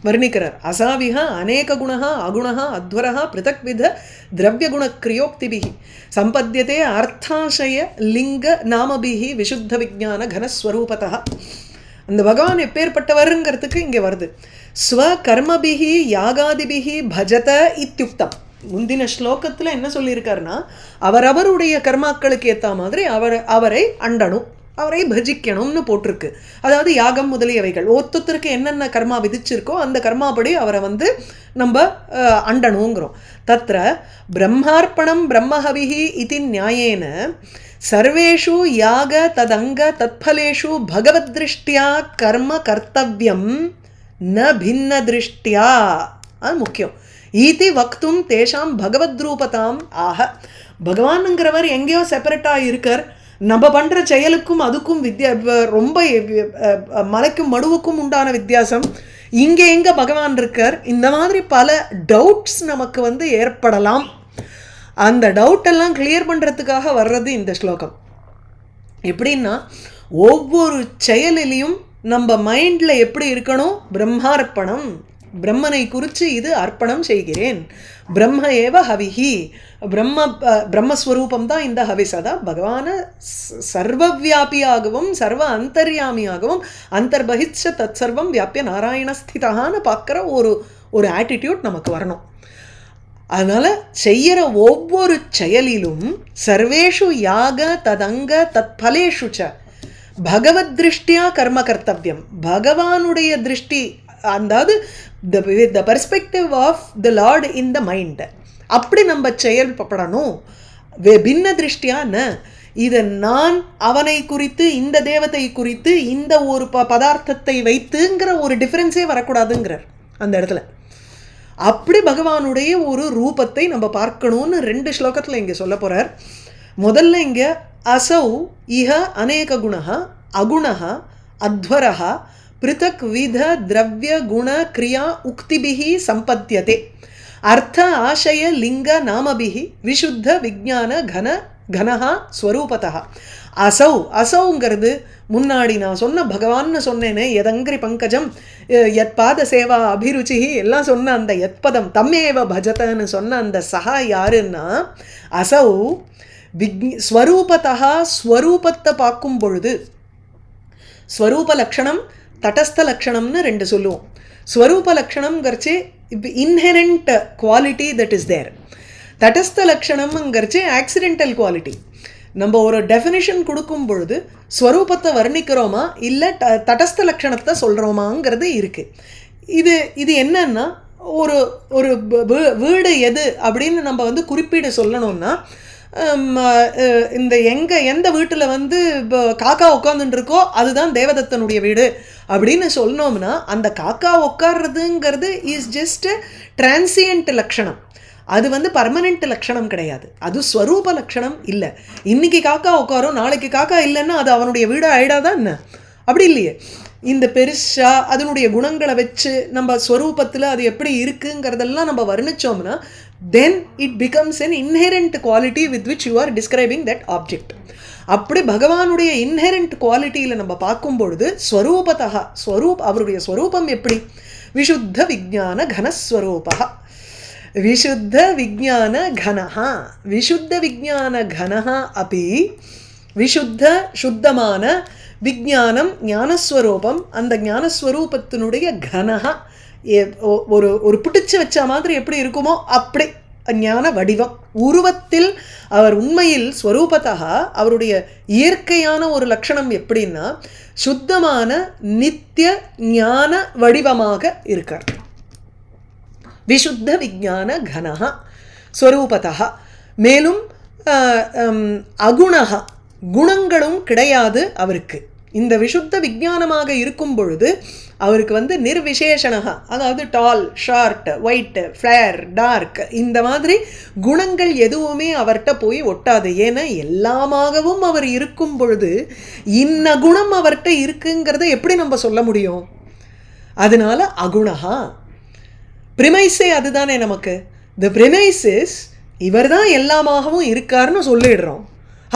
வர்ணிக்கிறார். அசாவிஹ அநேக குணா அகுணா அத்வரா பிருதக் வித திரவிய குண கிரியோக்திபிஹி சம்பத்தியதே அர்த்தாசய லிங்க நாமபிஹி விசுத்த விஜான கனஸ்வரூபதா. அந்த பகவான் எப்பேற்பட்டவருங்கிறதுக்கு இங்கே வருது. ஸ்வகர்மபிஹி யாகாதிபிஹி பஜத இத்யுக்தம். முந்தின ஸ்லோகத்தில் என்ன சொல்லியிருக்காருன்னா, அவரவருடைய கர்மாக்களுக்கு ஏற்ற மாதிரி அவரை அண்டணும், அவரை பஜிக்கணும்னு போட்டிருக்கு. அதாவது யாகம் முதலியவைகள் ஒருத்தருக்கு என்னென்ன கர்மா விதிச்சிருக்கோ அந்த கர்மாப்படி அவரை வந்து நம்ம அண்டணுங்கிறோம். தத்ர பிரம்மார்ப்பணம் பிரம்மஹவிஹி இதி நியாயேன சர்வேஷு யாக ததங்க தத்ஃபலேஷு பகவத்ருஷ்டியா கர்ம கர்த்தவ்யம் ந பின்ன திருஷ்டியா. அது முக்கியம். ஈதி வக்தும் தேஷாம் பகவத்ரூபதாம் ஆக. பகவானுங்கிறவர் எங்கேயோ செப்பரேட்டாக இருக்கார். நம்ம பண்ணுற செயலுக்கும் அதுக்கும் ரொம்ப மலைக்கும் மடுவுக்கும் உண்டான வித்தியாசம். இங்கே எங்கே பகவான் இருக்கார், இந்த மாதிரி பல டவுட்ஸ் நமக்கு வந்து ஏற்படலாம். அந்த டவுட்டெல்லாம் கிளியர் பண்ணுறதுக்காக வர்றது இந்த ஸ்லோகம். எப்படின்னா, ஒவ்வொரு செயலிலையும் நம்ம மைண்டில் எப்படி இருக்கணும், பிரம்மார்ப்பணம், பிரம்மனை குறித்து இது அர்ப்பணம் செய்கிறேன். பிரம்ம ஏவ ஹவிஹி, பிரம்மஸ்வரூபம் தான் இந்த ஹவிஸ். அதான் பகவான சர்வவியாபியாகவும் சர்வ அந்தர்யாமியாகவும் அந்தர்பகிச்ச தத் சர்வம் வியாபிய நாராயணஸ்திதான்னு பார்க்குற ஒரு ஆட்டிடியூட் நமக்கு வரணும். அதனால் செய்கிற ஒவ்வொரு செயலிலும் சர்வேஷு யாக ததங்க தத் பலேஷு ச பகவத் திருஷ்டியா கர்ம கர்த்தவியம். பகவானுடைய திருஷ்டி, அதாவது the perspective of the Lord in the mind. அப்படி நம்ம செயல்படணும். பின்ன திருஷ்டியான இதை நான் அவனை குறித்து இந்த தேவதை குறித்து இந்த ஒரு பதார்த்தத்தை வைத்துங்கிற ஒரு டிஃப்ரென்ஸே வரக்கூடாதுங்கிறார் அந்த இடத்துல. அப்படி பகவானுடைய ஒரு ரூபத்தை நம்ம பார்க்கணும்னு 2 ஸ்லோகத்தில் இங்கே சொல்ல போகிறார். முதல்ல இங்கே அசௌ இஹ அநேக குணா அகுணா அத்வரா பிருதக் வித திரவிய குண கிரியா உக்திபிஹி சம்பத்தியதே அர்த்த ஆசய லிங்க நாமபிஹி விசுத்த விஜான கனஹா ஸ்வரூபதா. அசௌ அசௌங்கிறது முன்னாடி நான் சொன்ன பகவான்னு சொன்னேனே யதங்கிரி பங்கஜம் யத் பாத சேவா அபிருச்சி எல்லாம் சொன்ன அந்த யத்பதம் தம்மேவ பஜதன்னு சொன்ன அந்த சஹா யாருன்னா அசௌ ஸ்வரூபத்தா ஸ்வரூபத்தை பார்க்கும் பொழுது ஸ்வரூப லக்ஷணம் தடஸ்த லக்ஷணம்னு ரெண்டு சொல்லுவோம். ஸ்வரூப லக்ஷணம்ங்கிறச்சே inherent quality that is there. தடஸ்த லக்ஷணம்ங்கிறச்சே ஆக்சிடென்டல் குவாலிட்டி. நம்ம ஒரு டெஃபினிஷன் கொடுக்கும் பொழுது ஸ்வரூபத்தை வர்ணிக்கிறோமா இல்லை தடஸ்த லக்ஷணத்தை சொல்கிறோமாங்கிறது இருக்குது. இது என்னன்னா ஒரு ஒரு வீடு எது அப்படின்னு நம்ம வந்து குறிப்பீடு சொல்லணும்னா இந்த எந்த வீட்டில் வந்து காக்கா உட்காந்துட்டு இருக்கோ அதுதான் தேவதத்தனுடைய வீடு அப்படின்னு சொன்னோம்னா அந்த காக்கா உட்கார்றதுங்கிறது இஸ் ஜஸ்ட் டிரான்சியன்ட் லக்ஷணம். அது வந்து பர்மனெண்ட் லக்ஷணம் கிடையாது. அது ஸ்வரூப லக்ஷணம் இல்லை. இன்னைக்கு காக்கா உட்காரும் நாளைக்கு காக்கா இல்லைன்னா அது அவனுடைய வீடு ஆயிடாதான் என்ன? அப்படி இல்லையே. இந்த பெருசாக அதனுடைய குணங்களை வச்சு நம்ம ஸ்வரூபத்தில் அது எப்படி இருக்குங்கிறதெல்லாம் நம்ம வர்ணிச்சோம்னா then it becomes an inherent quality with which you are describing that object. அப்படி பகவானுடைய இன்ஹெரண்ட் குவாலிட்டியில் நம்ம பார்க்கும்பொழுது ஸ்வரூபத்தா அவருடைய ஸ்வரூபம் எப்படி? விஷுத்த விஜான கனஸ்வரூபா விஷுத்த விஜான கனஹா விஷுத்த விஜான கனஹா அப்படி விஷுத்த சுத்தமான விஜானம் ஞானஸ்வரூபம். அந்த ஞானஸ்வரூபத்தினுடைய கனஹா ஒரு பிடிச்சு வச்ச மாதிரி எப்படி இருக்குமோ அப்படி ஞான வடிவம் உருவத்தில் அவர் உண்மையில் ஸ்வரூபத்தா அவருடைய இயற்கையான ஒரு லட்சணம் எப்படின்னா சுத்தமான நித்திய ஞான வடிவமாக இருக்கார். விஷுத்த விஜான கனஹா ஸ்வரூபத்தா. மேலும் அகுணஹா குணங்களும் கிடையாது அவருக்கு. இந்த விஷுத்த விஜானமாக இருக்கும் பொழுது அவருக்கு வந்து நிர்விசேஷணகா, அதாவது டால், ஷார்ட், ஒயிட், ஃப்ளேர், டார்க், இந்த மாதிரி குணங்கள் எதுவுமே அவர்கிட்ட போய் ஒட்டாது. ஏன்னா எல்லாமாகவும் அவர் இருக்கும் பொழுது இன்ன குணம் அவர்கிட்ட இருக்குங்கிறத எப்படி நம்ம சொல்ல முடியும்? அதனால அகுணஹா. பிரிமைஸே அதுதானே நமக்கு. த பிரிமைஸஸ் இவர் தான் எல்லாமாகவும் இருக்காருன்னு சொல்லிடுறோம்.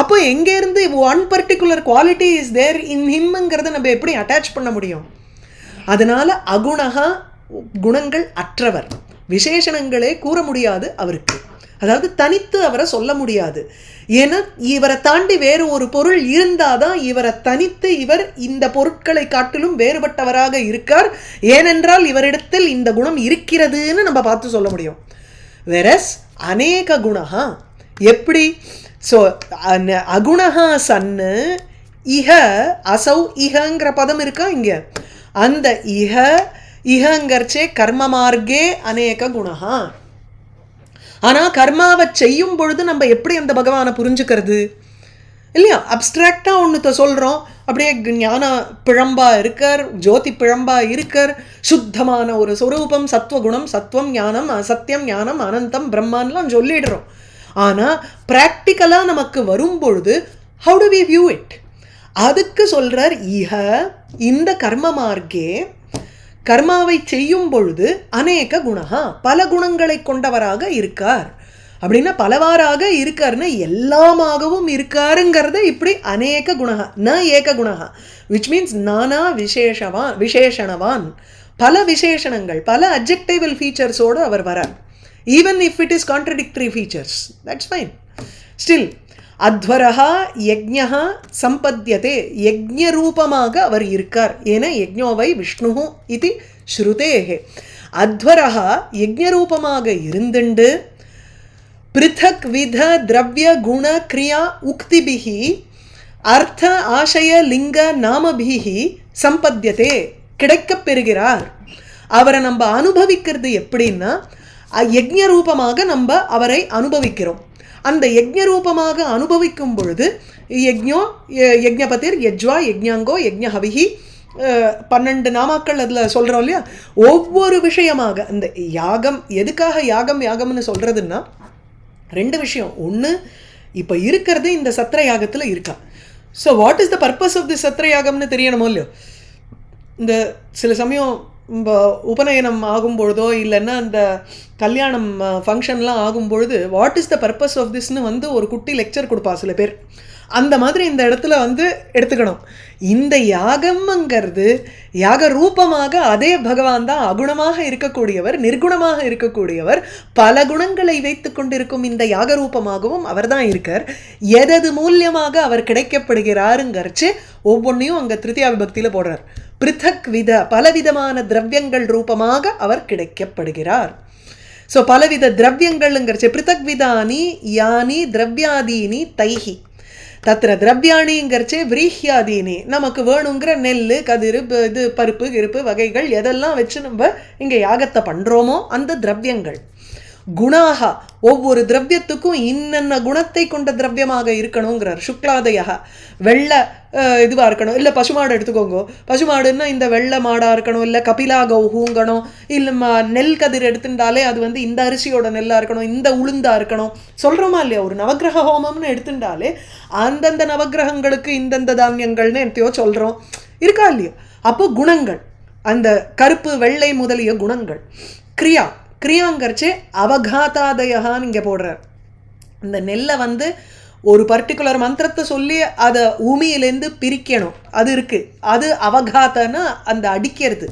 அப்போ எங்கேருந்து one particular quality is there in ஹிம்ங்கிறத நம்ம எப்படி அட்டாச் பண்ண முடியும்? அதனால அகுணகா குணங்கள் அற்றவர். விசேஷணங்களே கூற முடியாது அவருக்கு. அதாவது தனித்து அவரை சொல்ல முடியாது. ஏன்னா இவரை தாண்டி வேறு ஒரு பொருள் இருந்தாதான் இவரை தனித்து இவர் இந்த பொருட்களை காட்டிலும் வேறுபட்டவராக இருக்கார். ஏனென்றால் இவரிடத்தில் இந்த குணம் இருக்கிறதுன்னு நம்ம பார்த்து சொல்ல முடியும். வெரஸ் அநேக குணகா எப்படி? ஸோ அகுணஹா சன்னு இஹ அசௌ இஹங்கிற பதம் இருக்கா இங்கே. அந்த இஹங்கர்ச்சே கர்ம மார்க்கே அநேக குணஹா. ஆனால் கர்மாவை செய்யும் பொழுது நம்ம எப்படி அந்த பகவானை புரிஞ்சுக்கிறது இல்லையா? அப்ட்ராக்டாக ஒன்றுத்த சொல்கிறோம், அப்படியே ஞான பிழம்பாக இருக்கார், ஜோதி பிழம்பாக இருக்கார், சுத்தமான ஒரு சொரூபம், சத்வகுணம், சத்வம், ஞானம், சத்தியம், ஞானம், அனந்தம், பிரம்மான்லாம் சொல்லிடுறோம். ஆனால் ப்ராக்டிக்கலாக நமக்கு வரும்பொழுது how do we view it? அதுக்கு சொல்கிறார் இஹ இந்த கர்ம மார்க்கே கர்மாவை செய்யும் பொழுது அநேக குணா பல குணங்களை கொண்டவராக இருக்கார். அப்படின்னா பலவாறாக இருக்காருன்னா எல்லாமாகவும் இருக்காருங்கிறத இப்படி அநேக குணா ந ஏக குணா விச் மீன்ஸ் நானா விசேஷணவான். பல விசேஷணங்கள் பல அட்ஜெக்டிவல் ஃபீச்சர்ஸோடு அவர் வரார். even if it is contradictory features, that's fine. Still அத்வரஹா யஜ்ஞஹா சம்பத்யதே யஜ்ஞ ரூபமாக அவர் இருக்கார். ஏன்னா யஜ்ஞோவை விஷ்ணு இது ஸ்ருதேஹே. அத்வரஹா யஜ்ஞ ரூபமாக இருந்துண்டு பிருத்தக் வித திரவிய குண கிரியா உக்திபிஹி அர்த்த ஆசய லிங்க நாமபிஹி சம்பத்யதே கிடைக்கப் பெறுகிறார். அவரை நம்ம அனுபவிக்கிறது எப்படின்னா யஜ்ஞ ரூபமாக நம்ம அவரை அனுபவிக்கிறோம். அந்த யஜ்ஞ ரூபமாக அனுபவிக்கும் பொழுது யஜ்ஞோ யஜ்ஞபதிர் யஜ்வா யஜ்ஞாங்கோ யஜ்ஞஹவிஹி 12 நாமாக்கள் அதில் சொல்கிறோம் இல்லையா? ஒவ்வொரு விஷயமாக இந்த யாகம் எதுக்காக யாகம்னு சொல்கிறதுன்னா 2 விஷயம். ஒன்று, இப்போ இருக்கிறது இந்த சத்திர யாகத்தில் இருக்கா. So what is the purpose of the சத்திர யாகம்னு தெரியணுமோ இல்லையோ? இந்த சில சமயம் உபநயனம் ஆகும்பொழுதோ இல்லைன்னா அந்த கல்யாணம் ஃபங்க்ஷன்லாம் ஆகும்பொழுது what is the purpose of திஸ்னு வந்து ஒரு குட்டி லெக்சர் கொடுப்பா சில பேர். அந்த மாதிரி இந்த இடத்துல வந்து எடுத்துக்கணும். இந்த யாகம்ங்கிறது யாக ரூபமாக அதே பகவான் தான் அகுணமாக இருக்கக்கூடியவர், நிர்குணமாக இருக்கக்கூடியவர், பல குணங்களை வைத்து கொண்டிருக்கும் இந்த யாக ரூபமாகவும் அவர் தான் இருக்கார். எதது மூலியமாக அவர் கிடைக்கப்படுகிறாருங்கிறச்சு ஒவ்வொன்றையும் அங்கே திருத்தியா விபக்தியில் போடுறார். பிருத்தக் வித பலவிதமான திரவியங்கள் ரூபமாக அவர் கிடைக்கப்படுகிறார். ஸோ பலவித திரவியங்கள்ங்கிறச்சு பிருத்தக் விதானி யானி திரவியாதீனி தைஹி தத்திர திரவியாணிங்கிறச்சே விரீஹ்யாதீனி நமக்கு வேணுங்கிற நெல் கதிர் இது பருப்பு கிருப்பு வகைகள் எதெல்லாம் வச்சு நம்ம இங்கே யாகத்தை பண்ணுறோமோ அந்த திரவியங்கள். குணாக ஒவ்வொரு திரவியத்துக்கும் இன்னென்ன குணத்தை கொண்ட திரவியமாக இருக்கணுங்கிறார். சுக்லாதயா வெள்ளை இதுவாக இருக்கணும், இல்லை பசுமாடு எடுத்துக்கோங்க, பசுமாடுன்னா இந்த வெள்ளை மாடாக இருக்கணும், இல்லை கபிலா கௌஹூங்கணும், இல்லை நெல் கதிர் எடுத்துட்டாலே அது வந்து இந்த அரிசியோட நெல்லாக இருக்கணும், இந்த உளுந்தாக இருக்கணும் சொல்கிறோமா இல்லையா. ஒரு நவகிரக ஹோமம்னு எடுத்துட்டாலே அந்தந்த நவகிரகங்களுக்கு இந்தந்த தானியங்கள்னு எத்தையோ சொல்கிறோம் இருக்கா இல்லையோ. அப்போ குணங்கள், அந்த கருப்பு வெள்ளை முதலிய குணங்கள். கிரியா கிரியாங்கிறச்சே அவகாத்தாதயான்னு இங்கே போடுறார். இந்த நெல்லை வந்து ஒரு பர்டிகுலர் மந்திரத்தை சொல்லி அதை பூமியிலேருந்து பிரிக்கணும், அது இருக்குது, அது அவகாத்தனா அந்த அடிக்கிறது,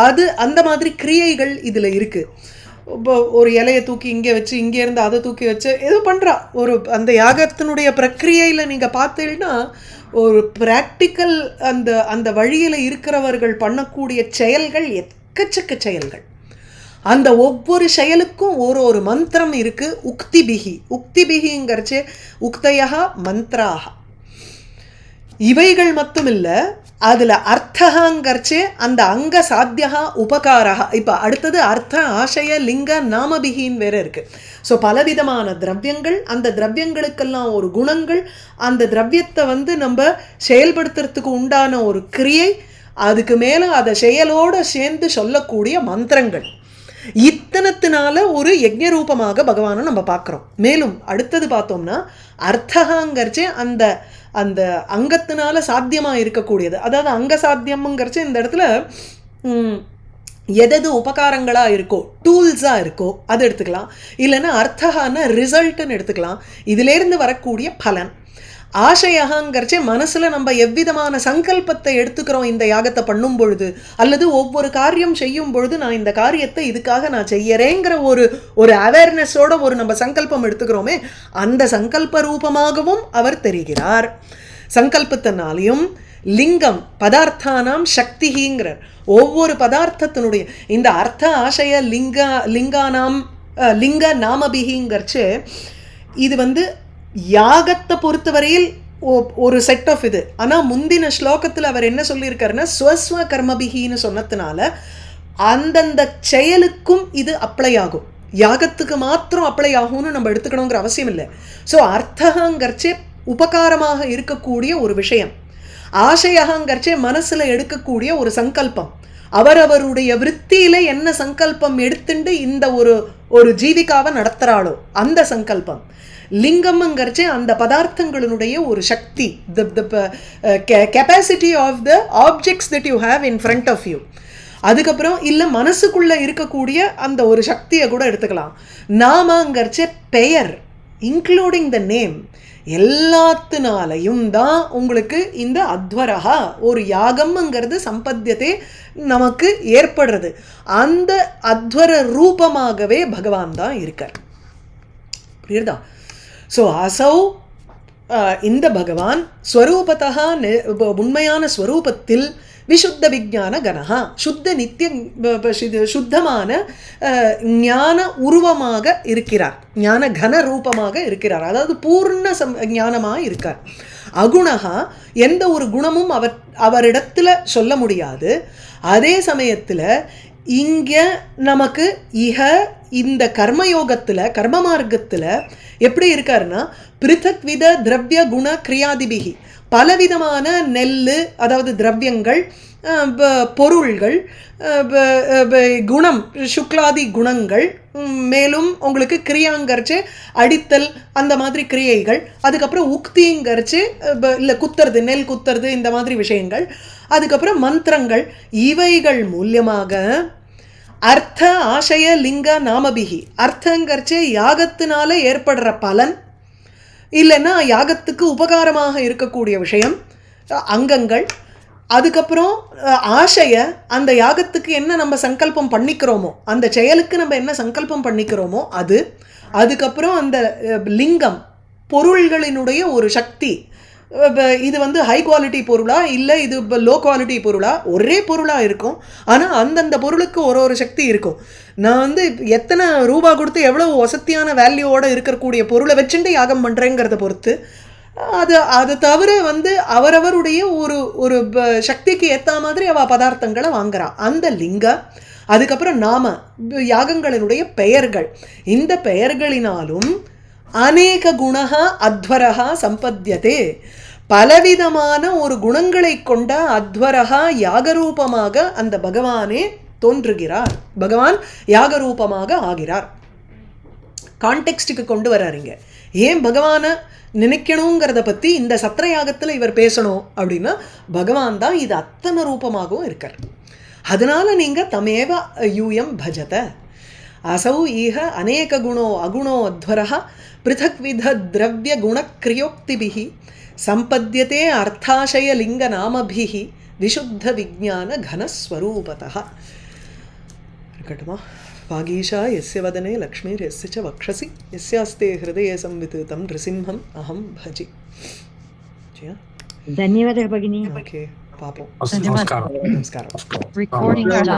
அது அந்த மாதிரி கிரியைகள் இதில் இருக்குது. இப்போ ஒரு இலையை தூக்கி இங்கே வச்சு இங்கேருந்து அதை தூக்கி வச்சு ஏதோ பண்ணுறா ஒரு அந்த யாகத்தினுடைய பிரக்கிரியையில் நீங்கள் பார்த்தீங்கன்னா ஒரு ப்ராக்டிக்கல் அந்த அந்த வழியில் இருக்கிறவர்கள் பண்ணக்கூடிய செயல்கள் எக்கச்சக்க செயல்கள். அந்த ஒவ்வொரு செயலுக்கும் ஒரு ஒரு மந்திரம் இருக்குது. உக்திபிகி உக்திபிகிங்கிறச்சு உக்தையா மந்த்ராக இவைகள் மட்டும் இல்லை, அதில் அர்த்தகாங்கிறச்சு அந்த அங்க சாத்தியா உபகாரா. இப்போ அடுத்தது அர்த்த ஆசய லிங்க நாமபிகின்னு வேறு இருக்குது. ஸோ பலவிதமான திரவியங்கள், அந்த திரவியங்களுக்கெல்லாம் ஒரு குணங்கள், அந்த திரவியத்தை வந்து நம்ம செயல்படுத்துறதுக்கு உண்டான ஒரு கிரியை, அதுக்கு மேலே அதை செயலோடு சேர்ந்து சொல்லக்கூடிய மந்திரங்கள், இத்தனத்தினால ஒரு யஜ்ஞ ரூபமாக பகவானை நம்ம பார்க்குறோம். மேலும் அடுத்தது பார்த்தோம்னா அர்த்தகாங்கிறச்சே அந்த அந்த அங்கத்தினால சாத்தியமாக இருக்கக்கூடியது, அதாவது அங்க சாத்தியம்ங்கிறச்சு இந்த இடத்துல எதது உபகாரங்களாக இருக்கோ டூல்ஸாக இருக்கோ அது எடுத்துக்கலாம், இல்லைன்னா அர்த்தகான ரிசல்ட்டுன்னு எடுத்துக்கலாம். இதிலேருந்து வரக்கூடிய பலன். ஆசையகாங்கிறச்சே மனசில் நம்ம எவ்விதமான சங்கல்பத்தை எடுத்துக்கிறோம் இந்த யாகத்தை பண்ணும் பொழுது, அல்லது ஒவ்வொரு காரியம் செய்யும் பொழுது நான் இந்த காரியத்தை இதுக்காக நான் செய்யறேங்கிற ஒரு அவேர்னஸோட ஒரு நம்ம சங்கல்பம் எடுத்துக்கிறோமே, அந்த சங்கல்ப ரூபமாகவும் அவர் தெரிகிறார். சங்கல்பத்தினாலையும் லிங்கம் பதார்த்தானாம் சக்திங்கிறார். ஒவ்வொரு பதார்த்தத்தினுடைய இந்த அர்த்த ஆசைய லிங்கானாம் லிங்க நாமபிகிங்கிறச்சு இது வந்து யாகத்தை பொறுத்தவரையில் ஒரு செட் ஆஃப் இது. ஆனால் முந்தின ஸ்லோகத்தில் அவர் என்ன சொல்லியிருக்காருன்னா ஸ்வஸ்வ கர்மபிகின்னு சொன்னதுனால அந்தந்த செயலுக்கும் இது அப்ளை ஆகும், யாகத்துக்கு மாத்திரம் அப்ளை ஆகும்னு நம்ம எடுத்துக்கணுங்கிற அவசியம் இல்லை. ஸோ அர்த்தகங்கிறச்சே உபகாரமாக இருக்கக்கூடிய ஒரு விஷயம், ஆசையகங்கிறச்சே மனசில் எடுக்கக்கூடிய ஒரு சங்கல்பம், அவரவருடைய விற்த்தியில் என்ன சங்கல்பம் எடுத்துட்டு இந்த ஒரு ஜீவிகாவை நடத்துகிறாளோ அந்த சங்கல்பம். லிங்கம்ங்கிறச்சே அந்த பதார்த்தங்களினுடைய ஒரு சக்தி, capacity of the objects that you have in front of you. அதுக்கப்புறம் இல்லை மனசுக்குள்ளே இருக்கக்கூடிய அந்த ஒரு சக்தியை கூட எடுத்துக்கலாம். நாமங்கிறச்சே பெயர், இன்க்ளூடிங் த நேம், எல்லாத்தினாலையும் தான் உங்களுக்கு இந்த அத்வரகா ஒரு யாகம்ங்கிறது சம்பத்தியத்தை நமக்கு ஏற்படுறது. அந்த அத்வர ரூபமாகவே பகவான் தான் இருக்கார். புரியுதா? ஸோ அசௌ இந்த பகவான் ஸ்வரூபத்தா உண்மையான ஸ்வரூபத்தில் விசுத்த விஜான கனஹா சுத்த நித்திய சுத்தமான ஞான உருவமாக இருக்கிறார், ஞான கன ரூபமாக இருக்கிறார், அதாவது பூர்ண ஞானமாக இருக்கார். அகுணகா எந்த ஒரு குணமும் அவரிடத்துல சொல்ல முடியாது. அதே சமயத்தில் இங்கே நமக்கு இந்த கர்மயோகத்தில் கர்ம மார்க்கத்தில் எப்படி இருக்காருன்னா பிருத்தக் வித திரவிய குண கிரியாதிபிகி பலவிதமான நெல், அதாவது திரவியங்கள், பொருள்கள், குணம் சுக்லாதி குணங்கள், மேலும் உங்களுக்கு கிரியாங்கரிச்சு அடித்தல் அந்த மாதிரி கிரியைகள், அதுக்கப்புறம் உக்திங்கரிச்சு இல்லை குத்துறது, நெல் குத்துறது, இந்த மாதிரி விஷயங்கள், அதுக்கப்புறம் மந்திரங்கள், இவைகள் மூலியமாக அர்த்த ஆசய லிங்க நாமபிகி, அர்த்தங்கரிச்சு யாகத்தினால ஏற்படுற பலன், இல்லைன்னா யாகத்துக்கு உபகாரமாக இருக்கக்கூடிய விஷயம், அங்கங்கள், அதுக்கப்புறம் ஆசைய, அந்த யாகத்துக்கு என்ன நம்ம சங்கல்பம் பண்ணிக்கிறோமோ, அந்த செயலுக்கு நம்ம என்ன சங்கல்பம் பண்ணிக்கிறோமோ அது, அதுக்கப்புறம் அந்த லிங்கம், பொருள்களினுடைய ஒரு சக்தி, இது வந்து ஹை குவாலிட்டி பொருளா இல்லை இது லோ குவாலிட்டி பொருளா, ஒரே பொருளாக இருக்கும், ஆனால் அந்தந்த பொருளுக்கு ஒரு ஒரு சக்தி இருக்கும். நான் வந்து எத்தனை ரூபா கொடுத்து எவ்வளோ வசதியான வேல்யூவோடு இருக்கக்கூடிய பொருளை வச்சுட்டு யாகம் பண்ணுறேங்கிறத பொறுத்து, அது தவிர வந்து அவரவருடைய ஒரு ஒரு சக்திக்கு ஏற்ற மாதிரி அவள் பதார்த்தங்களை வாங்குறா. அந்த லிங்க, அதுக்கப்புறம் நாம, யாகங்களினுடைய பெயர்கள், இந்த பெயர்களினாலும் அநேக குணா அத்வரகா சம்பத்தியதே, பலவிதமான ஒரு குணங்களை கொண்ட அத்வரகா யாகரூபமாக அந்த பகவானே தோன்றுகிறார், பகவான் யாகரூபமாக ஆகிறார். கான்டெக்ஸ்டுக்கு கொண்டு வர்றாருங்க. ஏன் பகவானை நினைக்கணுங்கிறத பற்றி இந்த சத்திரயாகத்தில் இவர் பேசணும் அப்படின்னா, பகவான் தான் இது அத்தனை ரூபமாகவும் இருக்கார். அதனால நீங்கள் தமேவ யூயம் பஜத அசௌ ஈக அநேக குணோ அகுணோ அத்வரஹ பிருதக் வித திரவிய குணக்ரியோக்திபிஹி சம்பத்யதே அர்த்தாசய லிங்க நாமபிஹி விசுத்த விஜான கனஸ்வரூபதः. இருக்கட்டுமா? வாகீஷா யஸ்ய வதனே லக்ஷ்மீர் யஸ்ய ச வக்ஷசி யஸ்யாஸ்தே ஹிருதயே संविततं नृसिंहम् अहं भजे. ಧನ್ಯವಾದ ಭಗಿನಿ. ಓಕೆ, ಪಾಪಂ. ನಮಸ್ಕಾರ. ನಮಸ್ಕಾರ. Recording stopped.